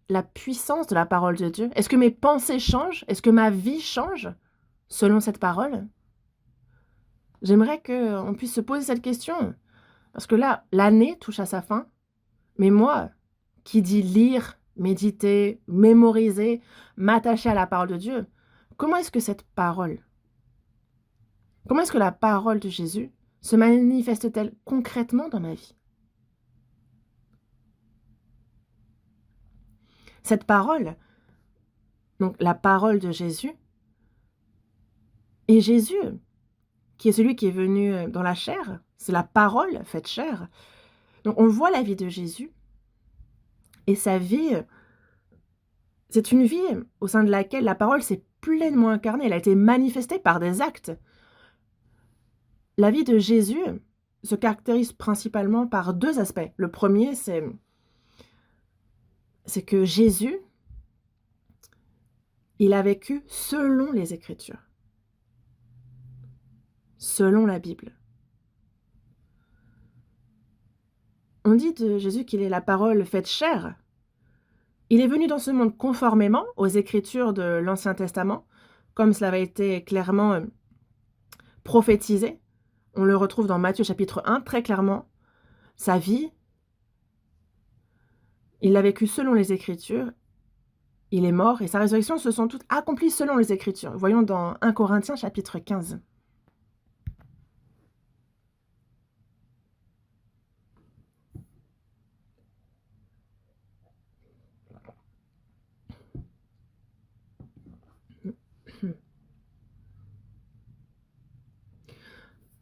la puissance de la parole de Dieu? Est-ce que mes pensées changent? Est-ce que ma vie change selon cette parole? J'aimerais qu'on puisse se poser cette question. Parce que là, l'année touche à sa fin. Mais moi, qui dis lire, méditer, mémoriser, m'attacher à la parole de Dieu, comment est-ce que cette parole, comment est-ce que la parole de Jésus se manifeste-t-elle concrètement dans ma vie? Cette parole, donc la parole de Jésus, et Jésus, qui est celui qui est venu dans la chair, c'est la parole faite chair. Donc on voit la vie de Jésus, et sa vie, c'est une vie au sein de laquelle la parole s'est pleinement incarnée, elle a été manifestée par des actes. La vie de Jésus se caractérise principalement par 2 aspects. Le premier, c'est que Jésus, il a vécu selon les Écritures, selon la Bible. On dit de Jésus qu'il est la parole faite chair. Il est venu dans ce monde conformément aux Écritures de l'Ancien Testament, comme cela avait été clairement prophétisé. On le retrouve dans Matthieu chapitre 1, très clairement. Sa vie, il l'a vécu selon les Écritures, il est mort et sa résurrection se sont toutes accomplies selon les Écritures. Voyons dans 1 Corinthiens chapitre 15.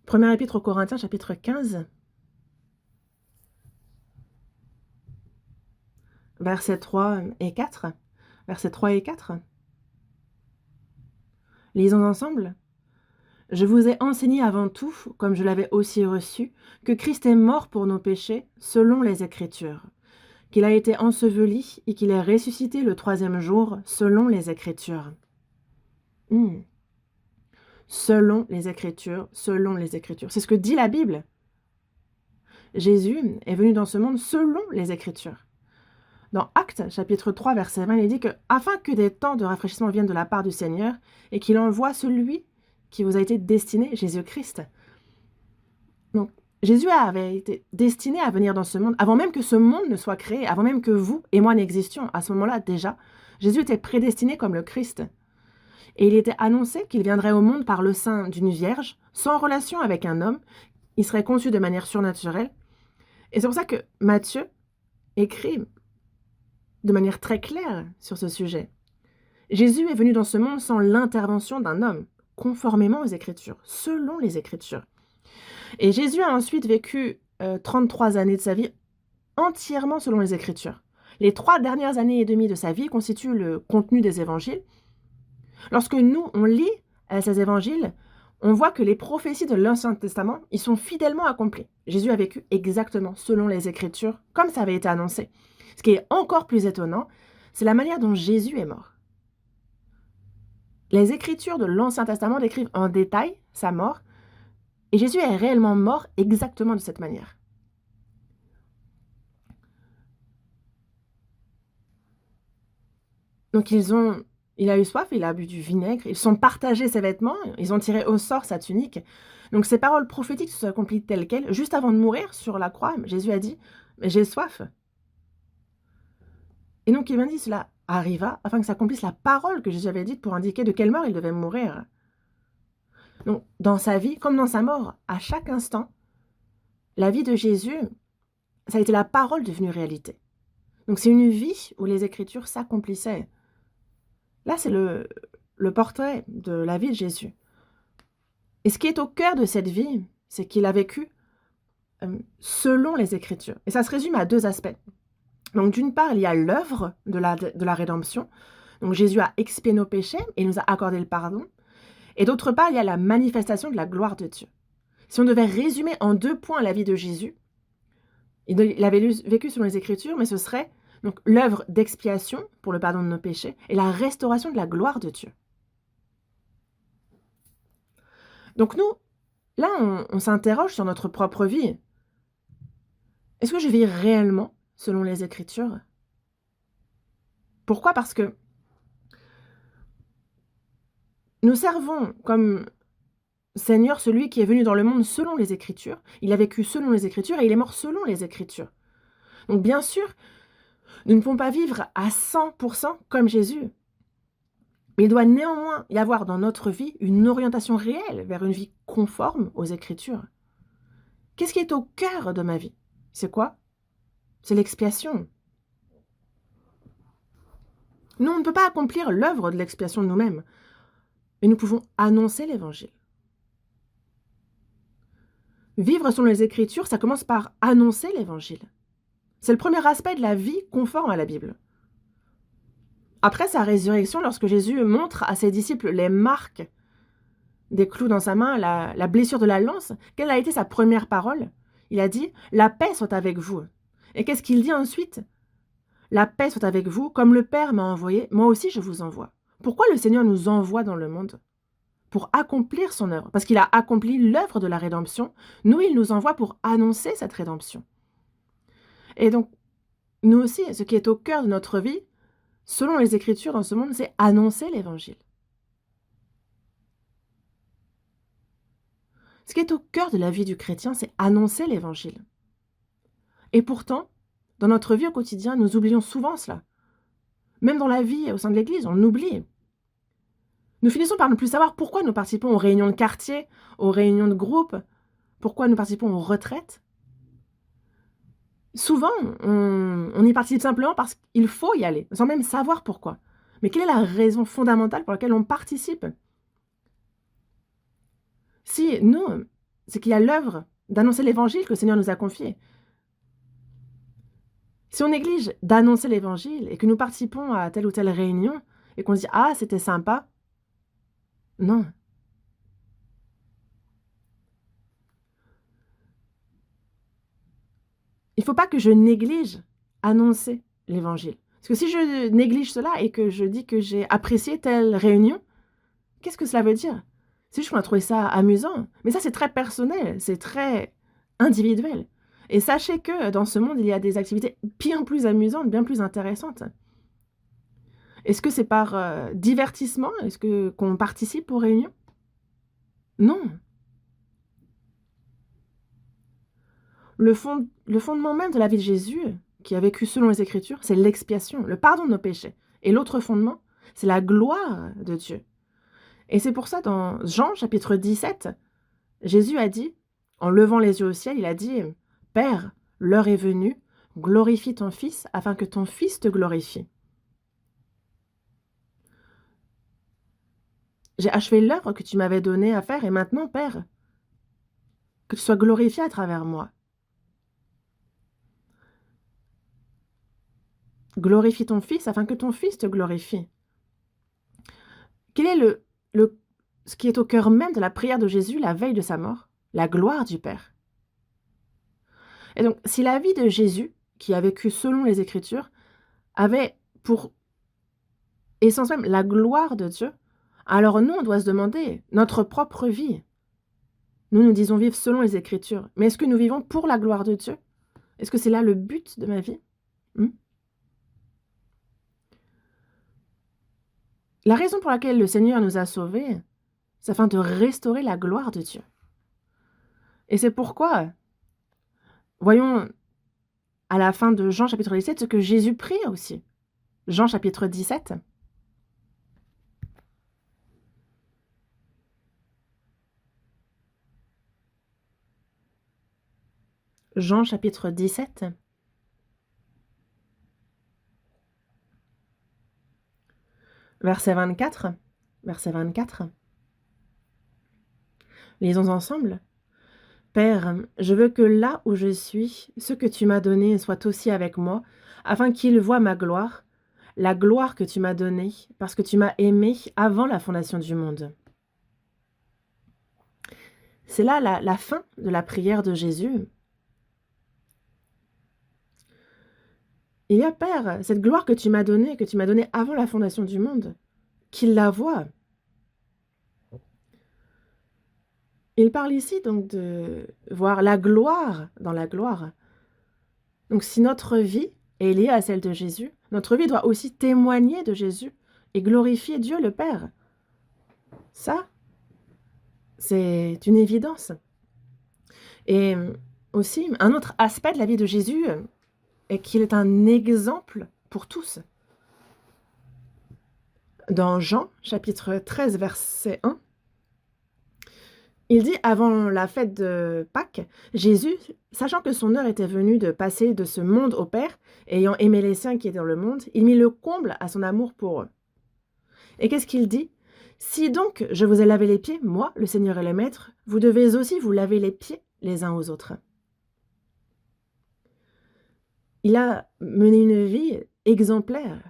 Première épître aux Corinthiens chapitre 15. Versets 3 et 4. Versets 3 et 4. Lisons ensemble. « Je vous ai enseigné avant tout, comme je l'avais aussi reçu, que Christ est mort pour nos péchés, selon les Écritures, qu'il a été enseveli et qu'il est ressuscité le 3e jour, selon les Écritures. » Selon les Écritures, selon les Écritures. C'est ce que dit la Bible. Jésus est venu dans ce monde selon les Écritures. Dans Actes, chapitre 3, verset 20, il dit que « Afin que des temps de rafraîchissement viennent de la part du Seigneur, et qu'il envoie celui qui vous a été destiné, Jésus-Christ. » Donc, Jésus avait été destiné à venir dans ce monde, avant même que ce monde ne soit créé, avant même que vous et moi n'existions. À ce moment-là, déjà, Jésus était prédestiné comme le Christ. Et il était annoncé qu'il viendrait au monde par le sein d'une vierge, sans relation avec un homme. Il serait conçu de manière surnaturelle. Et c'est pour ça que Matthieu écrit de manière très claire sur ce sujet. Jésus est venu dans ce monde sans l'intervention d'un homme, conformément aux Écritures, selon les Écritures. Et Jésus a ensuite vécu 33 années de sa vie entièrement selon les Écritures. Les 3 dernières années et demie de sa vie constituent le contenu des évangiles. Lorsque nous, on lit ces évangiles, on voit que les prophéties de l'Ancien Testament, ils sont fidèlement accomplis. Jésus a vécu exactement selon les Écritures, comme ça avait été annoncé. Ce qui est encore plus étonnant, c'est la manière dont Jésus est mort. Les Écritures de l'Ancien Testament décrivent en détail sa mort, et Jésus est réellement mort exactement de cette manière. Donc il a eu soif, il a bu du vinaigre, ils sont partagés ses vêtements, ils ont tiré au sort sa tunique. Donc ces paroles prophétiques se sont accomplies telles quelles. Juste avant de mourir sur la croix, Jésus a dit « Mais j'ai soif ». Et donc il m'a dit cela arriva afin que s'accomplisse la parole que Jésus avait dite pour indiquer de quelle mort il devait mourir. Donc dans sa vie, comme dans sa mort, à chaque instant, la vie de Jésus, ça a été la parole devenue réalité. Donc c'est une vie où les Écritures s'accomplissaient. Là, c'est le portrait de la vie de Jésus. Et ce qui est au cœur de cette vie, c'est qu'il a vécu selon les Écritures. Et ça se résume à 2 aspects. Donc d'une part, il y a l'œuvre de la rédemption. Donc Jésus a expié nos péchés et nous a accordé le pardon. Et d'autre part, il y a la manifestation de la gloire de Dieu. Si on devait résumer en 2 points la vie de Jésus, il avait vécu selon les Écritures, mais ce serait donc l'œuvre d'expiation pour le pardon de nos péchés et la restauration de la gloire de Dieu. Donc nous, là, on s'interroge sur notre propre vie. Est-ce que je vis réellement selon les Écritures? Pourquoi? Parce que nous servons comme Seigneur celui qui est venu dans le monde selon les Écritures. Il a vécu selon les Écritures et il est mort selon les Écritures. Donc bien sûr, nous ne pouvons pas vivre à 100% comme Jésus. Mais il doit néanmoins y avoir dans notre vie une orientation réelle vers une vie conforme aux Écritures. Qu'est-ce qui est au cœur de ma vie? C'est quoi? C'est l'expiation. Nous, on ne peut pas accomplir l'œuvre de l'expiation de nous-mêmes, mais nous pouvons annoncer l'Évangile. Vivre selon les Écritures, ça commence par annoncer l'Évangile. C'est le premier aspect de la vie conforme à la Bible. Après sa résurrection, lorsque Jésus montre à ses disciples les marques des clous dans sa main, la blessure de la lance, quelle a été sa première parole? Il a dit: «La paix soit avec vous». Et qu'est-ce qu'il dit ensuite? «La paix soit avec vous, comme le Père m'a envoyé, moi aussi je vous envoie». Pourquoi le Seigneur nous envoie dans le monde? Pour accomplir son œuvre, parce qu'il a accompli l'œuvre de la rédemption. Nous, il nous envoie pour annoncer cette rédemption. Et donc, nous aussi, ce qui est au cœur de notre vie, selon les Écritures dans ce monde, c'est annoncer l'Évangile. Ce qui est au cœur de la vie du chrétien, c'est annoncer l'Évangile. Et pourtant, dans notre vie au quotidien, nous oublions souvent cela. Même dans la vie au sein de l'Église, on l'oublie. Nous finissons par ne plus savoir pourquoi nous participons aux réunions de quartier, aux réunions de groupe, pourquoi nous participons aux retraites. Souvent, on y participe simplement parce qu'il faut y aller, sans même savoir pourquoi. Mais quelle est la raison fondamentale pour laquelle on participe? Si nous, c'est qu'il y a l'œuvre d'annoncer l'Évangile que le Seigneur nous a confiée. Si on néglige d'annoncer l'Évangile et que nous participons à telle ou telle réunion et qu'on dit: «Ah, c'était sympa», non. Il ne faut pas que je néglige annoncer l'Évangile. Parce que si je néglige cela et que je dis que j'ai apprécié telle réunion, qu'est-ce que cela veut dire? C'est juste qu'on a trouvé ça amusant, mais ça, c'est très personnel, c'est très individuel. Et sachez que dans ce monde, il y a des activités bien plus amusantes, bien plus intéressantes. Est-ce que c'est par, divertissement? Est-ce que qu'on participe aux réunions? Non. Le fondement même de la vie de Jésus, qui a vécu selon les Écritures, c'est l'expiation, le pardon de nos péchés. Et l'autre fondement, c'est la gloire de Dieu. Et c'est pour ça dans Jean chapitre 17, Jésus a dit, en levant les yeux au ciel, il a dit: «Père, l'heure est venue, glorifie ton Fils afin que ton Fils te glorifie. J'ai achevé l'œuvre que tu m'avais donnée à faire et maintenant, Père, que tu sois glorifié à travers moi. Glorifie ton Fils afin que ton Fils te glorifie». Quel est le ce qui est au cœur même de la prière de Jésus la veille de sa mort? La gloire du Père. Et donc, si la vie de Jésus, qui a vécu selon les Écritures, avait pour essence même la gloire de Dieu, alors nous, on doit se demander notre propre vie. Nous disons vivre selon les Écritures, mais est-ce que nous vivons pour la gloire de Dieu? Est-ce que c'est là le but de ma vie? Mmh? La raison pour laquelle le Seigneur nous a sauvés, c'est afin de restaurer la gloire de Dieu. Et c'est pourquoi, voyons à la fin de Jean chapitre 17 ce que Jésus prie aussi. Jean chapitre 17. Jean chapitre 17. Verset 24. Verset 24. Lisons ensemble. Père, je veux que là où je suis, ce que tu m'as donné soit aussi avec moi, afin qu'ils voient ma gloire, la gloire que tu m'as donnée, parce que tu m'as aimé avant la fondation du monde. C'est là la fin de la prière de Jésus. Il y a, Père, cette gloire que tu m'as donnée avant la fondation du monde, qu'ils la voient. Il parle ici donc de voir la gloire dans la gloire. Donc si notre vie est liée à celle de Jésus, notre vie doit aussi témoigner de Jésus et glorifier Dieu le Père. Ça, c'est une évidence. Et aussi, un autre aspect de la vie de Jésus est qu'il est un exemple pour tous. Dans Jean, chapitre 13, verset 1, il dit: «Avant la fête de Pâques, Jésus, sachant que son heure était venue de passer de ce monde au Père, ayant aimé les siens qui étaient dans le monde, il mit le comble à son amour pour eux». Et qu'est-ce qu'il dit? «Si donc je vous ai lavé les pieds, moi, le Seigneur et le Maître, vous devez aussi vous laver les pieds les uns aux autres». Il a mené une vie exemplaire.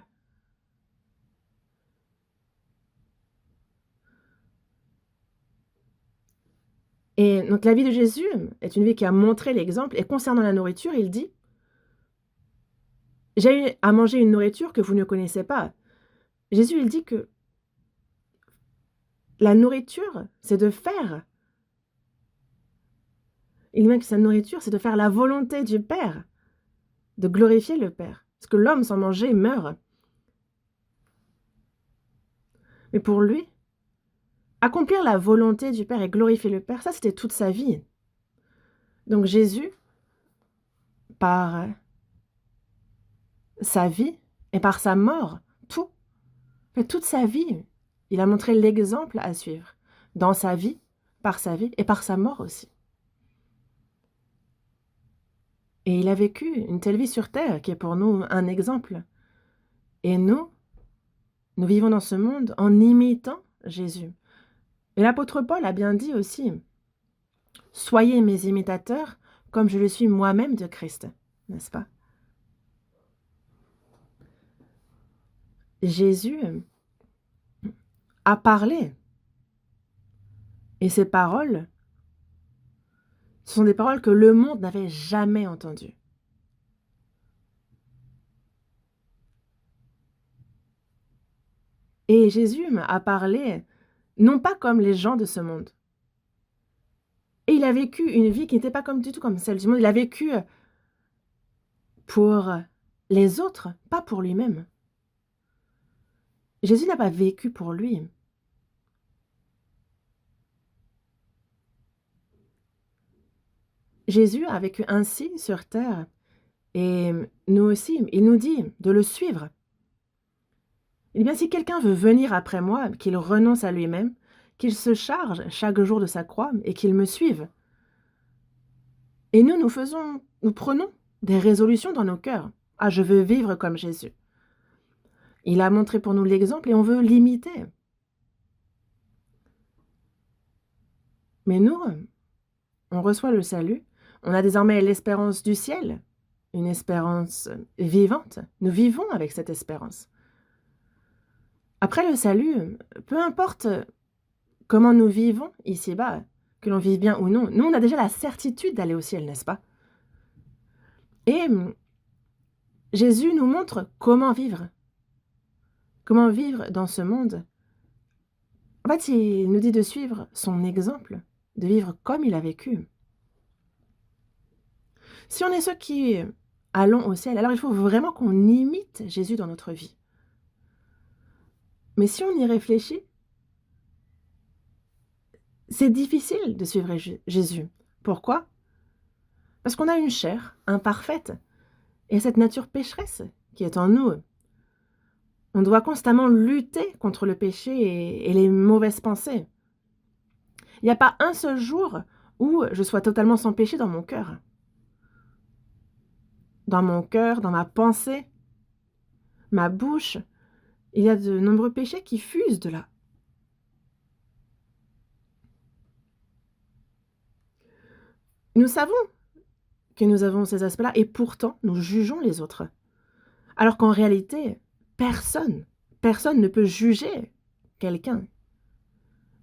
Et donc la vie de Jésus est une vie qui a montré l'exemple et concernant la nourriture, il dit: «J'ai eu à manger une nourriture que vous ne connaissez pas». Jésus, il dit que la nourriture, c'est de faire il dit même que sa nourriture, c'est de faire la volonté du Père, de glorifier le Père. Parce que l'homme sans manger meurt. Mais pour lui, accomplir la volonté du Père et glorifier le Père, ça c'était toute sa vie. Donc Jésus, par sa vie et par sa mort, tout, mais toute sa vie, il a montré l'exemple à suivre dans sa vie et par sa mort aussi. Et il a vécu une telle vie sur terre qui est pour nous un exemple. Et nous vivons dans ce monde en imitant Jésus. Et l'apôtre Paul a bien dit aussi: «Soyez mes imitateurs comme je le suis moi-même de Christ», n'est-ce pas? Jésus a parlé et ces paroles, ce sont des paroles que le monde n'avait jamais entendues. Et Jésus a parlé non pas comme les gens de ce monde. Et il a vécu une vie qui n'était pas du tout comme celle du monde. Il a vécu pour les autres, pas pour lui-même. Jésus n'a pas vécu pour lui. Jésus a vécu ainsi sur terre et nous aussi, il nous dit de le suivre. Eh bien, si quelqu'un veut venir après moi, qu'il renonce à lui-même, qu'il se charge chaque jour de sa croix et qu'il me suive. Et nous prenons des résolutions dans nos cœurs. Ah, je veux vivre comme Jésus. Il a montré pour nous l'exemple et on veut l'imiter. Mais nous, on reçoit le salut. On a désormais l'espérance du ciel, une espérance vivante. Nous vivons avec cette espérance. Après le salut, peu importe comment nous vivons ici-bas, que l'on vive bien ou non, nous, on a déjà la certitude d'aller au ciel, n'est-ce pas? Et Jésus nous montre comment vivre dans ce monde. En fait, il nous dit de suivre son exemple, de vivre comme il a vécu. Si on est ceux qui allons au ciel, alors il faut vraiment qu'on imite Jésus dans notre vie. Mais si on y réfléchit, c'est difficile de suivre Jésus. Pourquoi? Parce qu'on a une chair imparfaite et cette nature pécheresse qui est en nous. On doit constamment lutter contre le péché et les mauvaises pensées. Il n'y a pas un seul jour où je sois totalement sans péché dans mon cœur. Dans mon cœur, dans ma pensée, ma bouche, il y a de nombreux péchés qui fusent de là. Nous savons que nous avons ces aspects-là et pourtant nous jugeons les autres. Alors qu'en réalité, personne ne peut juger quelqu'un.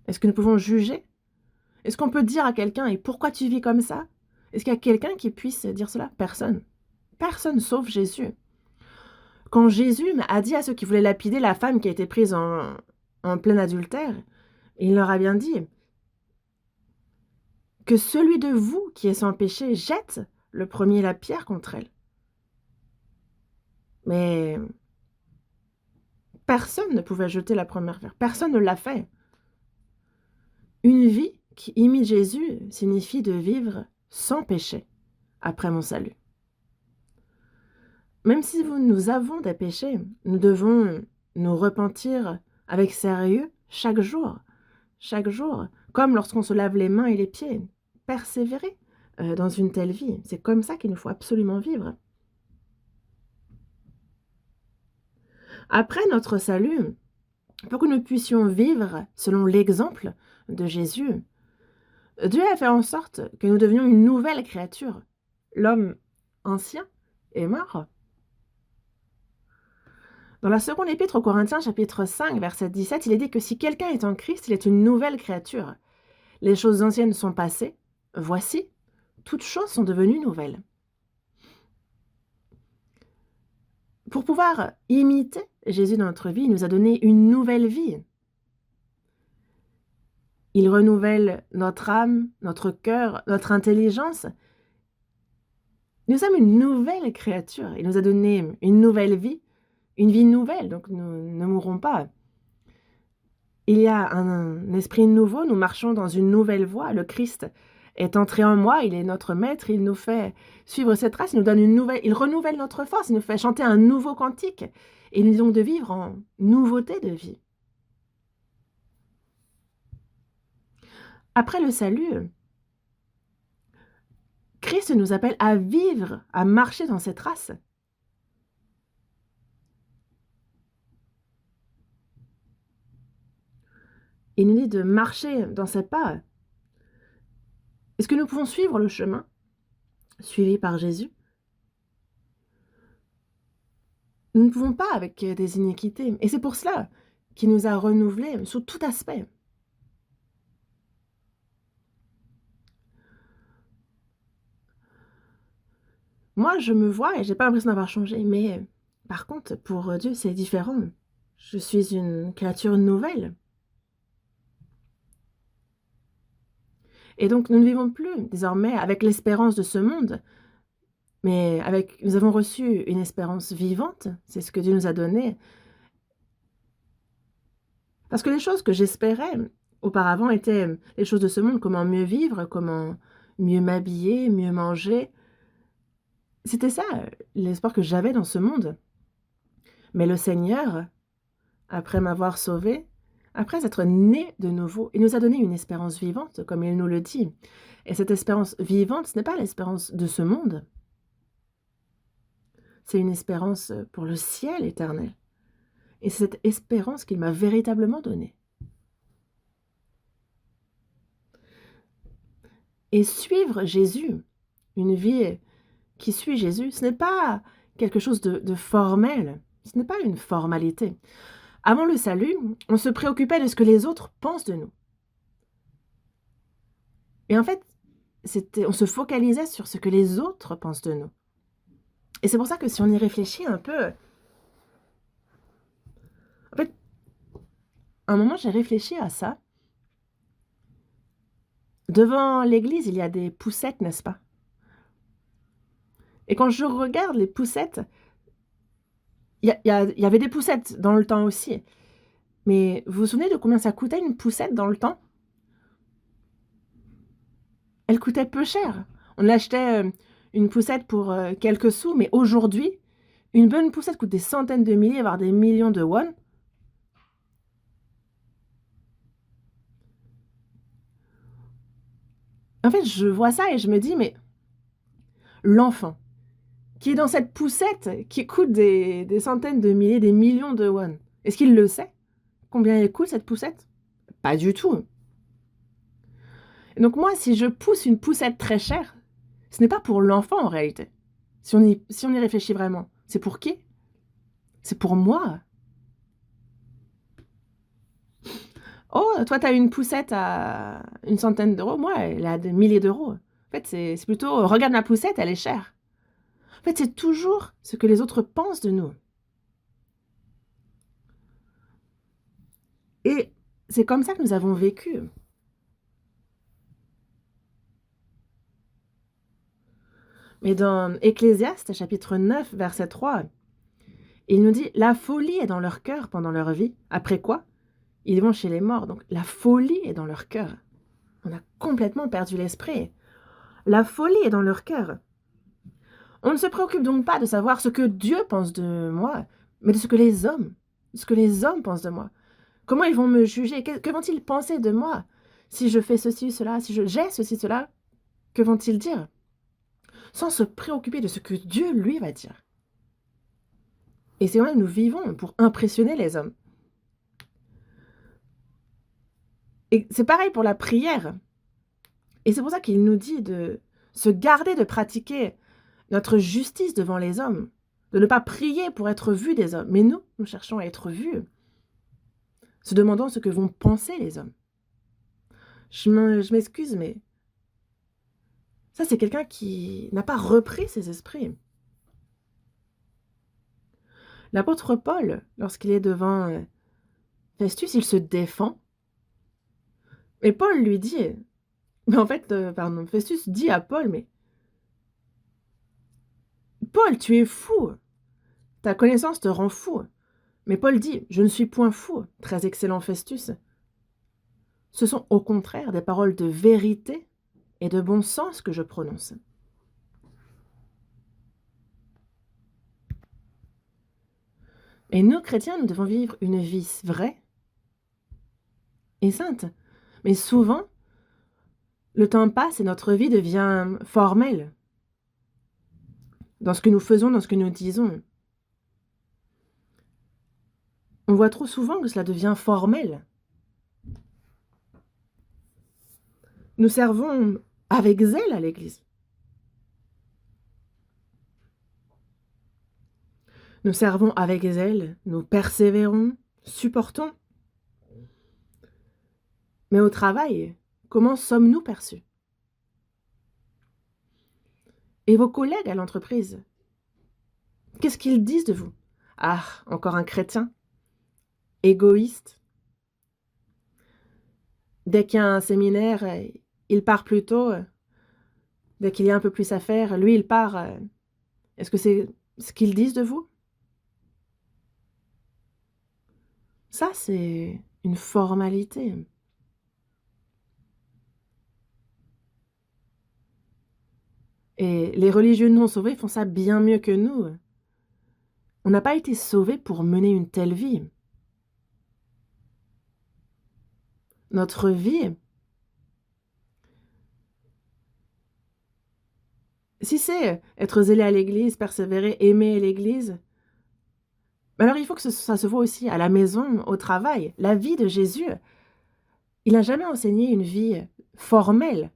Est-ce que nous pouvons juger? Est-ce qu'on peut dire à quelqu'un: «Et pourquoi tu vis comme ça?» Est-ce qu'il y a quelqu'un qui puisse dire cela? Personne. Personne sauf Jésus. Quand Jésus a dit à ceux qui voulaient lapider la femme qui a été prise en plein adultère, il leur a bien dit que celui de vous qui est sans péché jette le premier la pierre contre elle. Mais personne ne pouvait jeter la première pierre. Personne ne l'a fait. Une vie qui imite Jésus signifie de vivre sans péché après mon salut. Même si nous avons des péchés, nous devons nous repentir avec sérieux chaque jour, comme lorsqu'on se lave les mains et les pieds, persévérer dans une telle vie. C'est comme ça qu'il nous faut absolument vivre. Après notre salut, pour que nous puissions vivre selon l'exemple de Jésus, Dieu a fait en sorte que nous devenions une nouvelle créature. L'homme ancien est mort. Dans la seconde épître aux Corinthiens, chapitre 5, verset 17, il est dit que si quelqu'un est en Christ, il est une nouvelle créature. Les choses anciennes sont passées. Voici, toutes choses sont devenues nouvelles. Pour pouvoir imiter Jésus dans notre vie, il nous a donné une nouvelle vie. Il renouvelle notre âme, notre cœur, notre intelligence. Nous sommes une nouvelle créature. Il nous a donné une nouvelle vie, une vie nouvelle, donc nous ne mourrons pas. Il y a un esprit nouveau, nous marchons dans une nouvelle voie. Le Christ est entré en moi, il est notre maître, il nous fait suivre cette trace, il nous donne une nouvelle, il renouvelle notre force, il nous fait chanter un nouveau cantique. Et il nous dit donc de vivre en nouveauté de vie. Après le salut, Christ nous appelle à vivre, à marcher dans cette race. Il nous dit de marcher dans ses pas. Est-ce que nous pouvons suivre le chemin suivi par Jésus? Nous ne pouvons pas avec des iniquités. Et c'est pour cela qu'il nous a renouvelés sous tout aspect. Moi, je me vois et j'ai pas l'impression d'avoir changé. Mais par contre, pour Dieu, c'est différent. Je suis une créature nouvelle. Et donc, nous ne vivons plus désormais avec l'espérance de ce monde, mais nous avons reçu une espérance vivante. C'est ce que Dieu nous a donné. Parce que les choses que j'espérais auparavant étaient les choses de ce monde, comment mieux vivre, comment mieux m'habiller, mieux manger. C'était ça, l'espoir que j'avais dans ce monde. Mais le Seigneur, après m'avoir sauvé, après être né de nouveau, il nous a donné une espérance vivante, comme il nous le dit. Et cette espérance vivante, ce n'est pas l'espérance de ce monde. C'est une espérance pour le ciel éternel. Et c'est cette espérance qu'il m'a véritablement donnée. Et suivre Jésus, une vie qui suit Jésus, ce n'est pas quelque chose de formel, ce n'est pas une formalité. Avant le salut, on se préoccupait de ce que les autres pensent de nous. Et en fait, on se focalisait sur ce que les autres pensent de nous. Et c'est pour ça que si on y réfléchit un peu, en fait, à un moment, j'ai réfléchi à ça. Devant l'église, il y a des poussettes, n'est-ce pas? Et quand je regarde les poussettes, il y avait des poussettes dans le temps aussi. Mais vous vous souvenez de combien ça coûtait une poussette dans le temps? Elle coûtait peu cher. On achetait une poussette pour quelques sous, mais aujourd'hui, une bonne poussette coûte des centaines de milliers, voire des millions de won. En fait, je vois ça et je me dis, mais l'enfant qui est dans cette poussette qui coûte des centaines de milliers, des millions de won, est-ce qu'il le sait? Combien elle coûte cette poussette? Pas du tout. Et donc moi, si je pousse une poussette très chère, ce n'est pas pour l'enfant en réalité. Si on y réfléchit vraiment, c'est pour qui? C'est pour moi. Oh, toi, tu as une poussette à une centaine d'euros. Moi, elle a des milliers d'euros. En fait, c'est plutôt, regarde ma poussette, elle est chère. En fait, c'est toujours ce que les autres pensent de nous. Et c'est comme ça que nous avons vécu. Mais dans Ecclésiaste, chapitre 9, verset 3, il nous dit « La folie est dans leur cœur pendant leur vie. Après quoi? Ils vont chez les morts. » Donc, la folie est dans leur cœur. On a complètement perdu l'esprit. La folie est dans leur cœur. On ne se préoccupe donc pas de savoir ce que Dieu pense de moi, mais de ce que les hommes pensent de moi. Comment ils vont me juger? Que vont-ils penser de moi? Si je fais ceci, cela, si j'ai ceci, cela, que vont-ils dire? Sans se préoccuper de ce que Dieu, lui, va dire. Et c'est vrai, nous vivons pour impressionner les hommes. Et c'est pareil pour la prière. Et c'est pour ça qu'il nous dit de se garder de pratiquer notre justice devant les hommes, de ne pas prier pour être vus des hommes. Mais nous cherchons à être vus, se demandant ce que vont penser les hommes. Je m'excuse, mais ça, c'est quelqu'un qui n'a pas repris ses esprits. L'apôtre Paul, lorsqu'il est devant Festus, il se défend. Et Paul lui dit, mais en fait, pardon, Festus dit à Paul, mais Paul, tu es fou. Ta connaissance te rend fou. Mais Paul dit, je ne suis point fou, très excellent Festus. Ce sont au contraire des paroles de vérité et de bon sens que je prononce. Et nous, chrétiens, nous devons vivre une vie vraie et sainte. Mais souvent, le temps passe et notre vie devient formelle dans ce que nous faisons, dans ce que nous disons. On voit trop souvent que cela devient formel. Nous servons avec zèle à l'Église. Nous servons avec zèle, nous persévérons, supportons. Mais au travail, comment sommes-nous perçus? Et vos collègues à l'entreprise, qu'est-ce qu'ils disent de vous? Ah, encore un chrétien, égoïste. Dès qu'il y a un séminaire, il part plus tôt. Dès qu'il y a un peu plus à faire, lui, il part. Est-ce que c'est ce qu'ils disent de vous? Ça, c'est une formalité. Et les religieux non sauvés font ça bien mieux que nous. On n'a pas été sauvés pour mener une telle vie. Notre vie, si c'est être zélé à l'Église, persévérer, aimer l'Église, alors il faut que ça se voit aussi à la maison, au travail. La vie de Jésus, il n'a jamais enseigné une vie formelle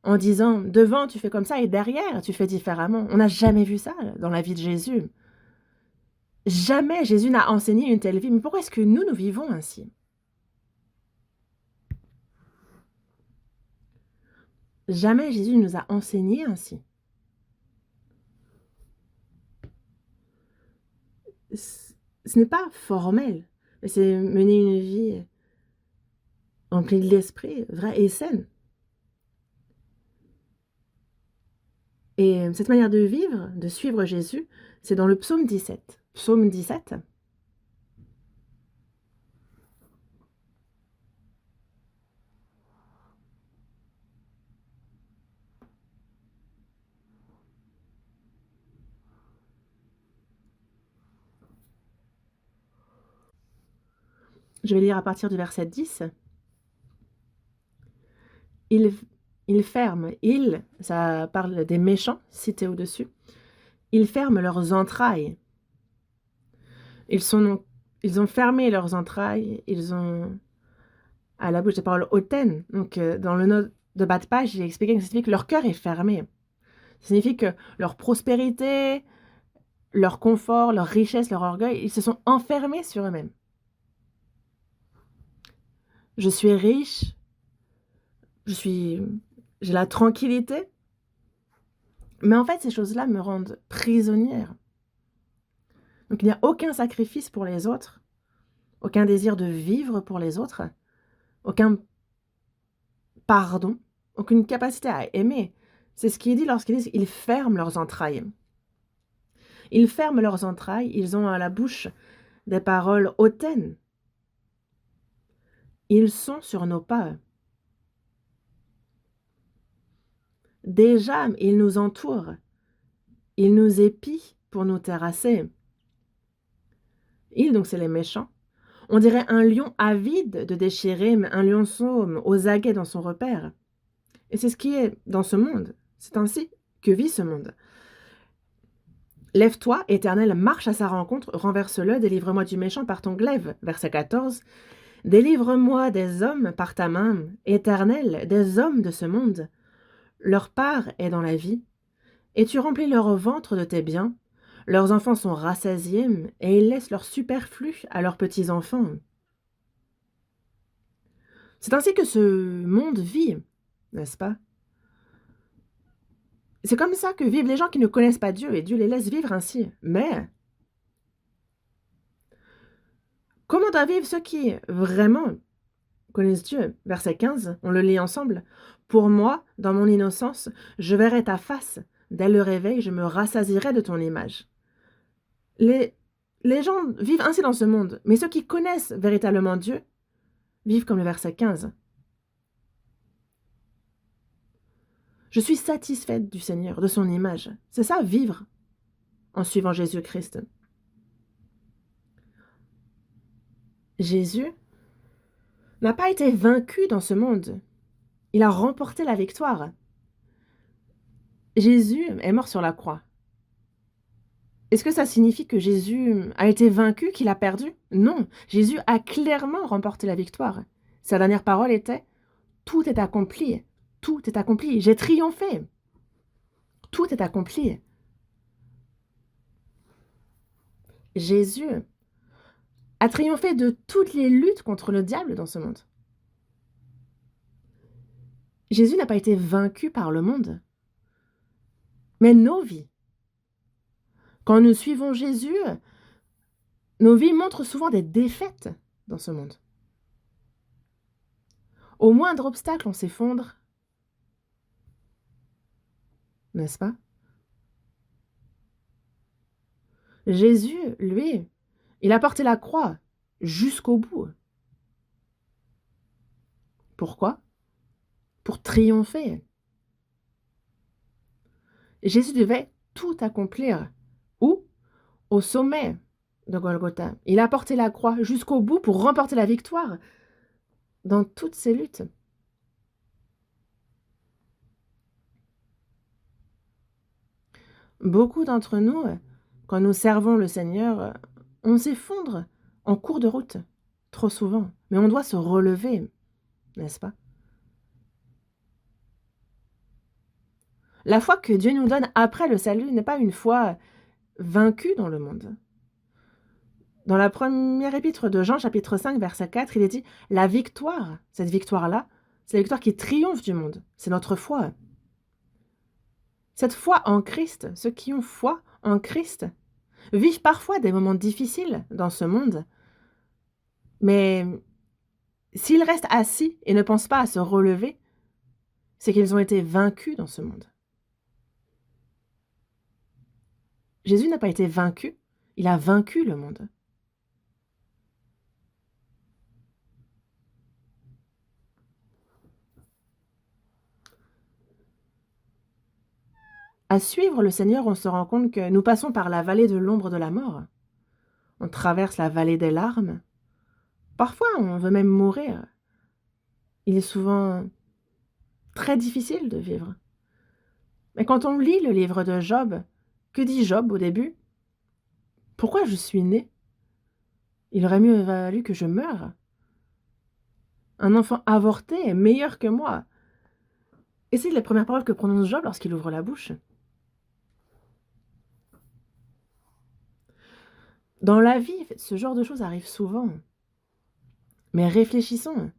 en disant devant tu fais comme ça et derrière tu fais différemment. On n'a jamais vu ça dans la vie de Jésus. Jamais Jésus n'a enseigné une telle vie. Mais pourquoi est-ce que nous vivons ainsi? Jamais Jésus nous a enseigné ainsi. Ce n'est pas formel, mais c'est mener une vie remplie de l'esprit, vraie et saine. Et cette manière de vivre, de suivre Jésus, c'est dans le psaume 17. Psaume 17. Je vais lire à partir du verset 10. Ils ferment, ça parle des méchants, cités au-dessus. Ils ferment leurs entrailles. Ils ont fermé leurs entrailles, ils ont à la bouche des paroles hautaines. Donc, dans le note de bas de page, j'ai expliqué que ça signifie que leur cœur est fermé. Ça signifie que leur prospérité, leur confort, leur richesse, leur orgueil, ils se sont enfermés sur eux-mêmes. Je suis riche, j'ai la tranquillité, mais en fait, ces choses-là me rendent prisonnière. Donc, il n'y a aucun sacrifice pour les autres, aucun désir de vivre pour les autres, aucun pardon, aucune capacité à aimer. C'est ce qui est dit lorsqu'ils disent ils ferment leurs entrailles. Ils ferment leurs entrailles, ils ont à la bouche des paroles hautaines. Ils sont sur nos pas. Déjà, ils nous entourent. Ils nous épient pour nous terrasser. Ils, donc c'est les méchants. On dirait un lion avide de déchirer, mais un lionceau aux aguets dans son repère. Et c'est ce qui est dans ce monde. C'est ainsi que vit ce monde. Lève-toi, Éternel, marche à sa rencontre, renverse-le, délivre-moi du méchant par ton glaive. Verset 14. Délivre-moi des hommes par ta main, Éternel, des hommes de ce monde. Leur part est dans la vie, et tu remplis leur ventre de tes biens. Leurs enfants sont rassasiés, et ils laissent leur superflu à leurs petits-enfants. C'est ainsi que ce monde vit, n'est-ce pas? C'est comme ça que vivent les gens qui ne connaissent pas Dieu et Dieu les laisse vivre ainsi. Mais comment doivent vivre ceux qui vraiment connaissent Dieu? Verset 15, on le lit ensemble. Pour moi, dans mon innocence, je verrai ta face. Dès le réveil, je me rassasierai de ton image. Les, les gens vivent ainsi dans ce monde, mais ceux qui connaissent véritablement Dieu vivent comme le verset 15. Je suis satisfaite du Seigneur, de son image. C'est ça, vivre en suivant Jésus-Christ. Jésus n'a pas été vaincu dans ce monde. Il a remporté la victoire. Jésus est mort sur la croix. Est-ce que ça signifie que Jésus a été vaincu, qu'il a perdu? Non, Jésus a clairement remporté la victoire. Sa dernière parole était « Tout est accompli, tout est accompli, j'ai triomphé, tout est accompli ». Jésus a triomphé de toutes les luttes contre le diable dans ce monde. Jésus n'a pas été vaincu par le monde, mais nos vies. Quand nous suivons Jésus, nos vies montrent souvent des défaites dans ce monde. Au moindre obstacle, on s'effondre, n'est-ce pas? Jésus, lui, il a porté la croix jusqu'au bout. Pourquoi? Pour triompher. Jésus devait tout accomplir. Où? Au sommet de Golgotha. Il a porté la croix jusqu'au bout pour remporter la victoire dans toutes ses luttes. Beaucoup d'entre nous, quand nous servons le Seigneur, on s'effondre en cours de route, trop souvent. Mais on doit se relever, n'est-ce pas? La foi que Dieu nous donne après le salut n'est pas une foi vaincue dans le monde. Dans la première épître de Jean, chapitre 5, verset 4, il est dit « La victoire, cette victoire-là, c'est la victoire qui triomphe du monde. C'est notre foi. » Cette foi en Christ, ceux qui ont foi en Christ, vivent parfois des moments difficiles dans ce monde, mais s'ils restent assis et ne pensent pas à se relever, c'est qu'ils ont été vaincus dans ce monde. Jésus n'a pas été vaincu, il a vaincu le monde. À suivre le Seigneur, on se rend compte que nous passons par la vallée de l'ombre de la mort. On traverse la vallée des larmes. Parfois, on veut même mourir. Il est souvent très difficile de vivre. Mais quand on lit le livre de Job, que dit Job au début? Pourquoi je suis né? Il aurait mieux valu que je meure. Un enfant avorté est meilleur que moi. Et c'est les premières paroles que prononce Job lorsqu'il ouvre la bouche. Dans la vie, ce genre de choses arrive souvent. Mais réfléchissons.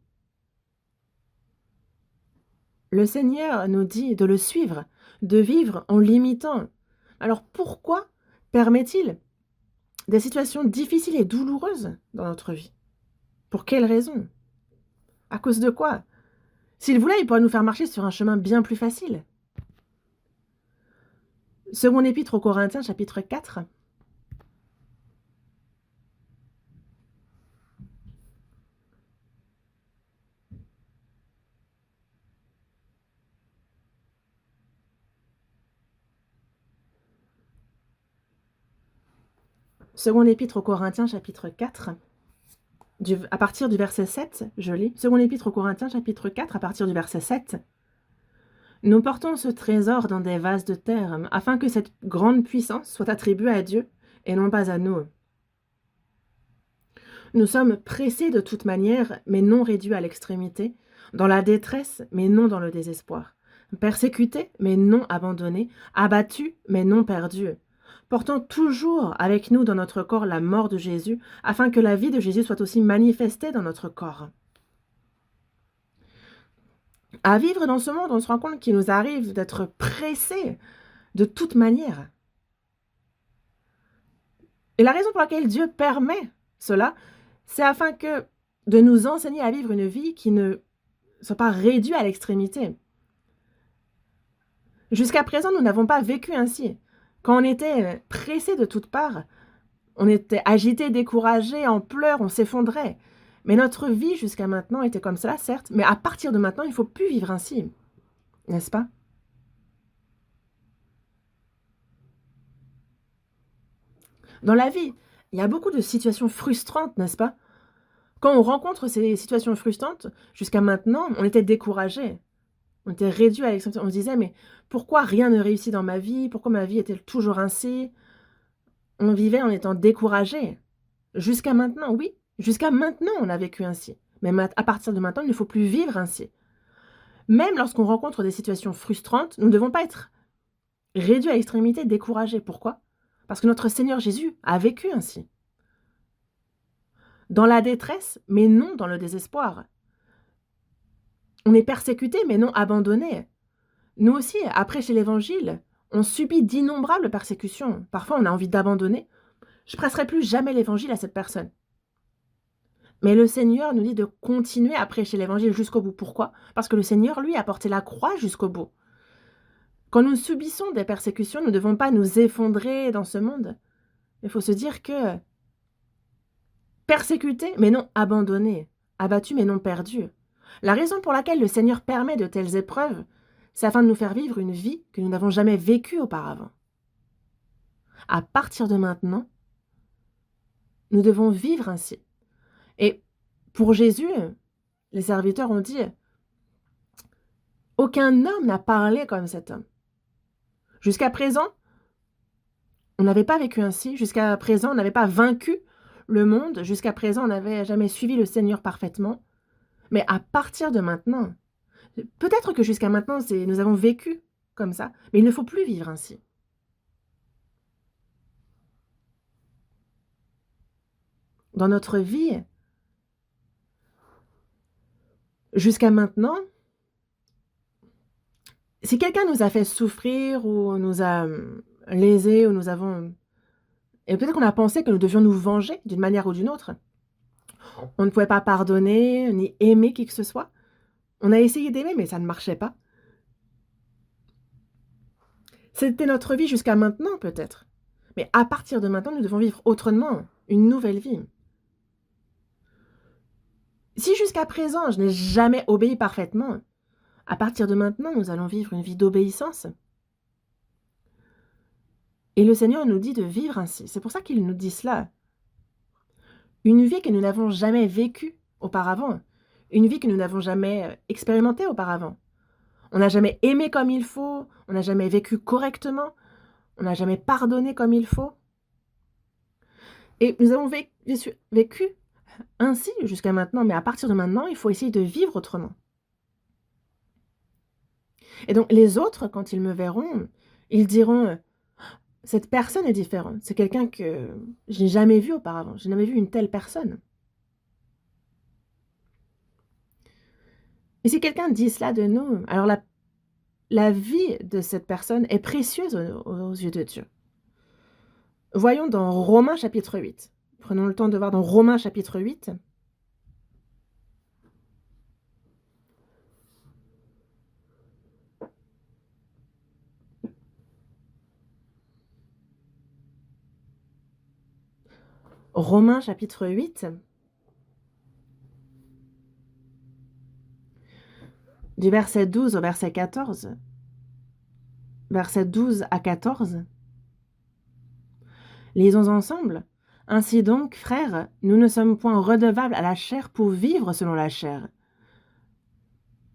Le Seigneur nous dit de le suivre, de vivre en l'imitant. Alors pourquoi permet-il des situations difficiles et douloureuses dans notre vie? Pour quelles raisons? À cause de quoi? S'il voulait, il pourrait nous faire marcher sur un chemin bien plus facile. Seconde épître aux Corinthiens, chapitre 4. Seconde épître aux Corinthiens, chapitre 4. À partir du verset 7, je lis. Seconde épître aux Corinthiens, chapitre 4, à partir du verset 7. Nous portons ce trésor dans des vases de terre, afin que cette grande puissance soit attribuée à Dieu et non pas à nous. Nous sommes pressés de toute manière, mais non réduits à l'extrémité, dans la détresse, mais non dans le désespoir, persécutés, mais non abandonnés, abattus, mais non perdus, portant toujours avec nous dans notre corps la mort de Jésus, afin que la vie de Jésus soit aussi manifestée dans notre corps. À vivre dans ce monde, on se rend compte qu'il nous arrive d'être pressés de toute manière. Et la raison pour laquelle Dieu permet cela, c'est afin que de nous enseigner à vivre une vie qui ne soit pas réduite à l'extrémité. Jusqu'à présent, nous n'avons pas vécu ainsi. Quand on était pressés de toutes parts, on était agités, découragés, en pleurs, on s'effondrait. Mais notre vie jusqu'à maintenant était comme cela, certes, mais à partir de maintenant, il ne faut plus vivre ainsi. N'est-ce pas? Dans la vie, il y a beaucoup de situations frustrantes, n'est-ce pas? Quand on rencontre ces situations frustrantes, jusqu'à maintenant, on était découragés. On était réduits à l'extrémité. On se disait: «Mais pourquoi rien ne réussit dans ma vie? Pourquoi ma vie est-elle toujours ainsi?» On vivait en étant découragés. Jusqu'à maintenant, oui, jusqu'à maintenant, on a vécu ainsi. Mais à partir de maintenant, il ne faut plus vivre ainsi. Même lorsqu'on rencontre des situations frustrantes, nous ne devons pas être réduits à l'extrémité, découragés. Pourquoi? Parce que notre Seigneur Jésus a vécu ainsi. Dans la détresse, mais non dans le désespoir. On est persécuté, mais non abandonné. Nous aussi, après chez l'Évangile, on subit d'innombrables persécutions. Parfois, on a envie d'abandonner. Je prêcherai plus jamais l'Évangile à cette personne. Mais le Seigneur nous dit de continuer à prêcher l'Évangile jusqu'au bout. Pourquoi? Parce que le Seigneur, lui, a porté la croix jusqu'au bout. Quand nous subissons des persécutions, nous ne devons pas nous effondrer dans ce monde. Il faut se dire que persécuté, mais non abandonné, abattu, mais non perdu. La raison pour laquelle le Seigneur permet de telles épreuves, c'est afin de nous faire vivre une vie que nous n'avons jamais vécue auparavant. À partir de maintenant, nous devons vivre ainsi. Et pour Jésus, les serviteurs ont dit: aucun homme n'a parlé comme cet homme. Jusqu'à présent, on n'avait pas vécu ainsi. Jusqu'à présent, on n'avait pas vaincu le monde. Jusqu'à présent, on n'avait jamais suivi le Seigneur parfaitement. Mais à partir de maintenant, peut-être que jusqu'à maintenant, nous avons vécu comme ça, mais il ne faut plus vivre ainsi. Dans notre vie, jusqu'à maintenant, si quelqu'un nous a fait souffrir ou nous a lésés ou nous avons... Et peut-être qu'on a pensé que nous devions nous venger d'une manière ou d'une autre. On ne pouvait pas pardonner ni aimer qui que ce soit. On a essayé d'aimer, mais ça ne marchait pas. C'était notre vie jusqu'à maintenant, peut-être. Mais à partir de maintenant, nous devons vivre autrement, une nouvelle vie. Si jusqu'à présent, je n'ai jamais obéi parfaitement, à partir de maintenant, nous allons vivre une vie d'obéissance. Et le Seigneur nous dit de vivre ainsi. C'est pour ça qu'il nous dit cela. Une vie que nous n'avons jamais vécue auparavant. Une vie que nous n'avons jamais expérimentée auparavant. On n'a jamais aimé comme il faut. On n'a jamais vécu correctement. On n'a jamais pardonné comme il faut. Et nous avons vécu ainsi jusqu'à maintenant. Mais à partir de maintenant, il faut essayer de vivre autrement. Et donc, les autres, quand ils me verront, ils diront: cette personne est différente. C'est quelqu'un que je n'ai jamais vu auparavant. Je n'ai jamais vu une telle personne. Et si quelqu'un dit cela de nous, alors la vie de cette personne est précieuse aux yeux de Dieu. Voyons dans Romains chapitre 8. Prenons le temps de voir dans Romains chapitre 8. Romains chapitre 8, du verset 12 au verset 14. Verset 12 à 14. Lisons ensemble. Ainsi donc, frères, nous ne sommes point redevables à la chair pour vivre selon la chair.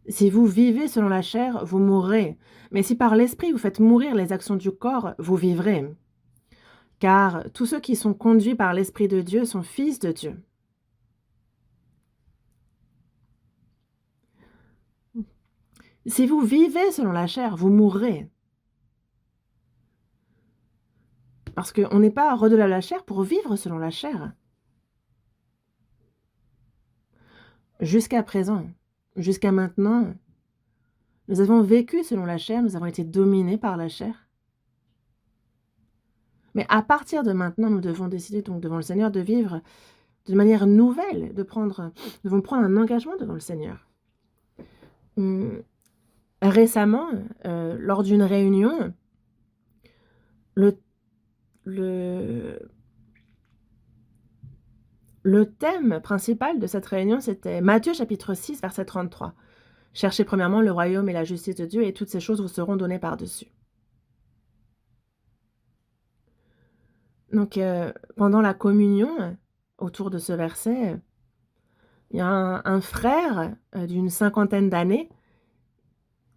Si vous vivez selon la chair, vous mourrez. Mais si par l'esprit vous faites mourir les actions du corps, vous vivrez. Car tous ceux qui sont conduits par l'Esprit de Dieu sont fils de Dieu. Si vous vivez selon la chair, vous mourrez. Parce qu'on n'est pas redevable à la chair pour vivre selon la chair. Jusqu'à présent, jusqu'à maintenant, Nous avons vécu selon la chair, nous avons été dominés par la chair. Mais à partir de maintenant, nous devons décider donc devant le Seigneur de vivre de manière nouvelle, nous devons prendre un engagement devant le Seigneur. Récemment, lors d'une réunion, le thème principal de cette réunion, c'était Matthieu chapitre 6, verset 33. « Cherchez premièrement le royaume et la justice de Dieu, et toutes ces choses vous seront données par-dessus. » Donc, pendant la communion, autour de ce verset, il y a un frère d'une 50aine d'années,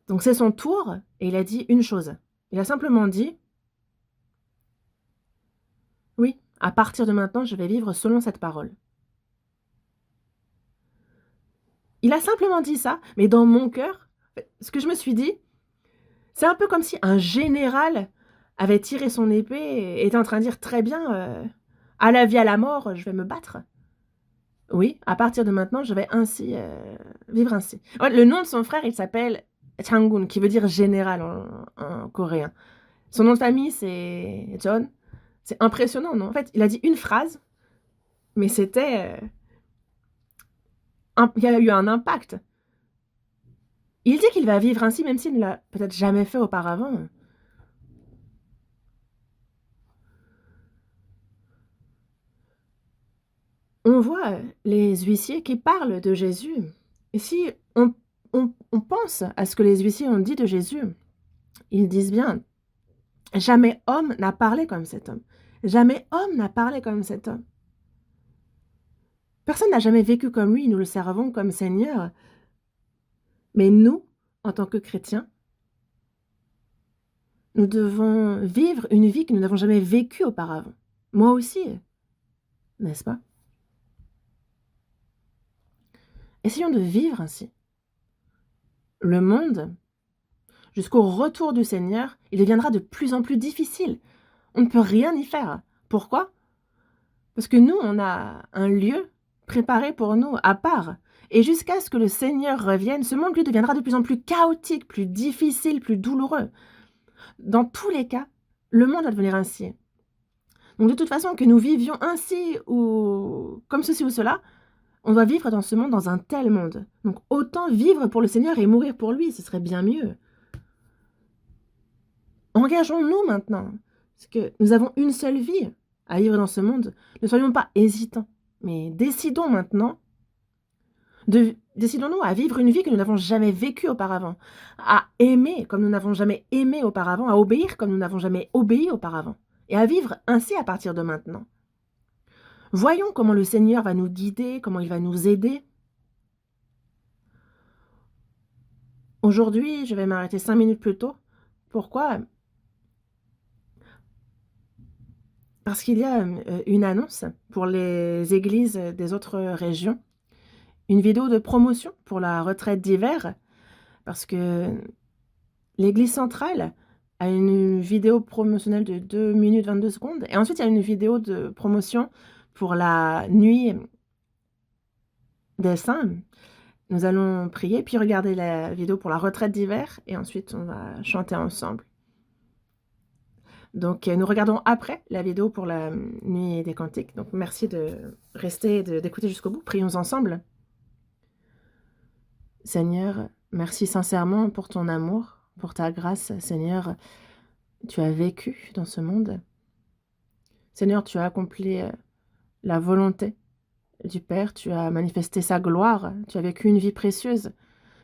donc c'est son tour, et il a dit une chose. Il a simplement dit « Oui, à partir de maintenant, je vais vivre selon cette parole. » Il a simplement dit ça, mais dans mon cœur, ce que je me suis dit, c'est un peu comme si un général avait tiré son épée et était en train de dire « Très bien, à la vie, à la mort, je vais me battre. » Oui, à partir de maintenant, je vais ainsi vivre ainsi. Ouais, le nom de son frère, il s'appelle Changun, qui veut dire général en coréen. Son nom de famille, c'est John. C'est impressionnant, non? En fait, il a dit une phrase, mais c'était... il y a eu un impact. Il dit qu'il va vivre ainsi, même s'il ne l'a peut-être jamais fait auparavant. On voit les huissiers qui parlent de Jésus. Et si on pense à ce que les huissiers ont dit de Jésus, ils disent bien, jamais homme n'a parlé comme cet homme. Jamais homme n'a parlé comme cet homme. Personne n'a jamais vécu comme lui, nous le servons comme Seigneur. Mais nous, en tant que chrétiens, nous devons vivre une vie que nous n'avons jamais vécue auparavant. Moi aussi, n'est-ce pas? Essayons de vivre ainsi. Le monde, jusqu'au retour du Seigneur, il deviendra de plus en plus difficile. On ne peut rien y faire. Pourquoi? Parce que nous, on a un lieu préparé pour nous à part. Et jusqu'à ce que le Seigneur revienne, ce monde lui deviendra de plus en plus chaotique, plus difficile, plus douloureux. Dans tous les cas, le monde va devenir ainsi. Donc de toute façon, que nous vivions ainsi ou comme ceci ou cela, on doit vivre dans ce monde, dans un tel monde. Donc autant vivre pour le Seigneur et mourir pour lui, ce serait bien mieux. Engageons-nous maintenant, parce que nous avons une seule vie à vivre dans ce monde. Ne soyons pas hésitants, mais décidons maintenant, décidons-nous à vivre une vie que nous n'avons jamais vécue auparavant, à aimer comme nous n'avons jamais aimé auparavant, à obéir comme nous n'avons jamais obéi auparavant, et à vivre ainsi à partir de maintenant. Voyons comment le Seigneur va nous guider, comment il va nous aider. Aujourd'hui, je vais m'arrêter 5 minutes plus tôt. Pourquoi? Parce qu'il y a une annonce pour les églises des autres régions, une vidéo de promotion pour la retraite d'hiver, parce que l'église centrale a une vidéo promotionnelle de 2 minutes 22 secondes, et ensuite il y a une vidéo de promotion pour la nuit des saints. Nous allons prier, puis regarder la vidéo pour la retraite d'hiver, et ensuite on va chanter ensemble. Donc, nous regardons après la vidéo pour la nuit des cantiques. Donc, merci de rester, d'écouter jusqu'au bout. Prions ensemble. Seigneur, merci sincèrement pour ton amour, pour ta grâce. Seigneur, tu as vécu dans ce monde. Seigneur, tu as accompli la volonté du Père. Tu as manifesté sa gloire. Tu as vécu une vie précieuse.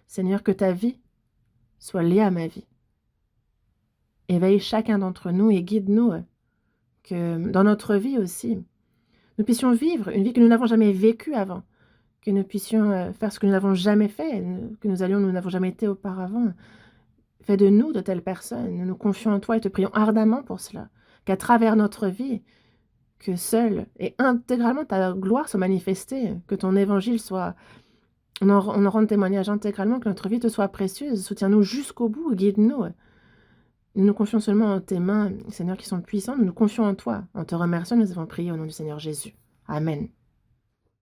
Seigneur, que ta vie soit liée à ma vie. Éveille chacun d'entre nous et guide-nous, que dans notre vie aussi, nous puissions vivre une vie que nous n'avons jamais vécue avant, que nous puissions faire ce que nous n'avons jamais fait, que nous n'avons jamais été auparavant. Fais de nous de telles personnes. Nous nous confions en toi et te prions ardemment pour cela, qu'à travers notre vie, que seule et intégralement ta gloire soit manifestée, que ton évangile soit... On en rende témoignage intégralement, que notre vie te soit précieuse. Soutiens-nous jusqu'au bout, guide-nous. Nous nous confions seulement en tes mains, Seigneur, qui sont puissants. Nous nous confions en toi. En te remerciant, nous avons prié au nom du Seigneur Jésus. Amen.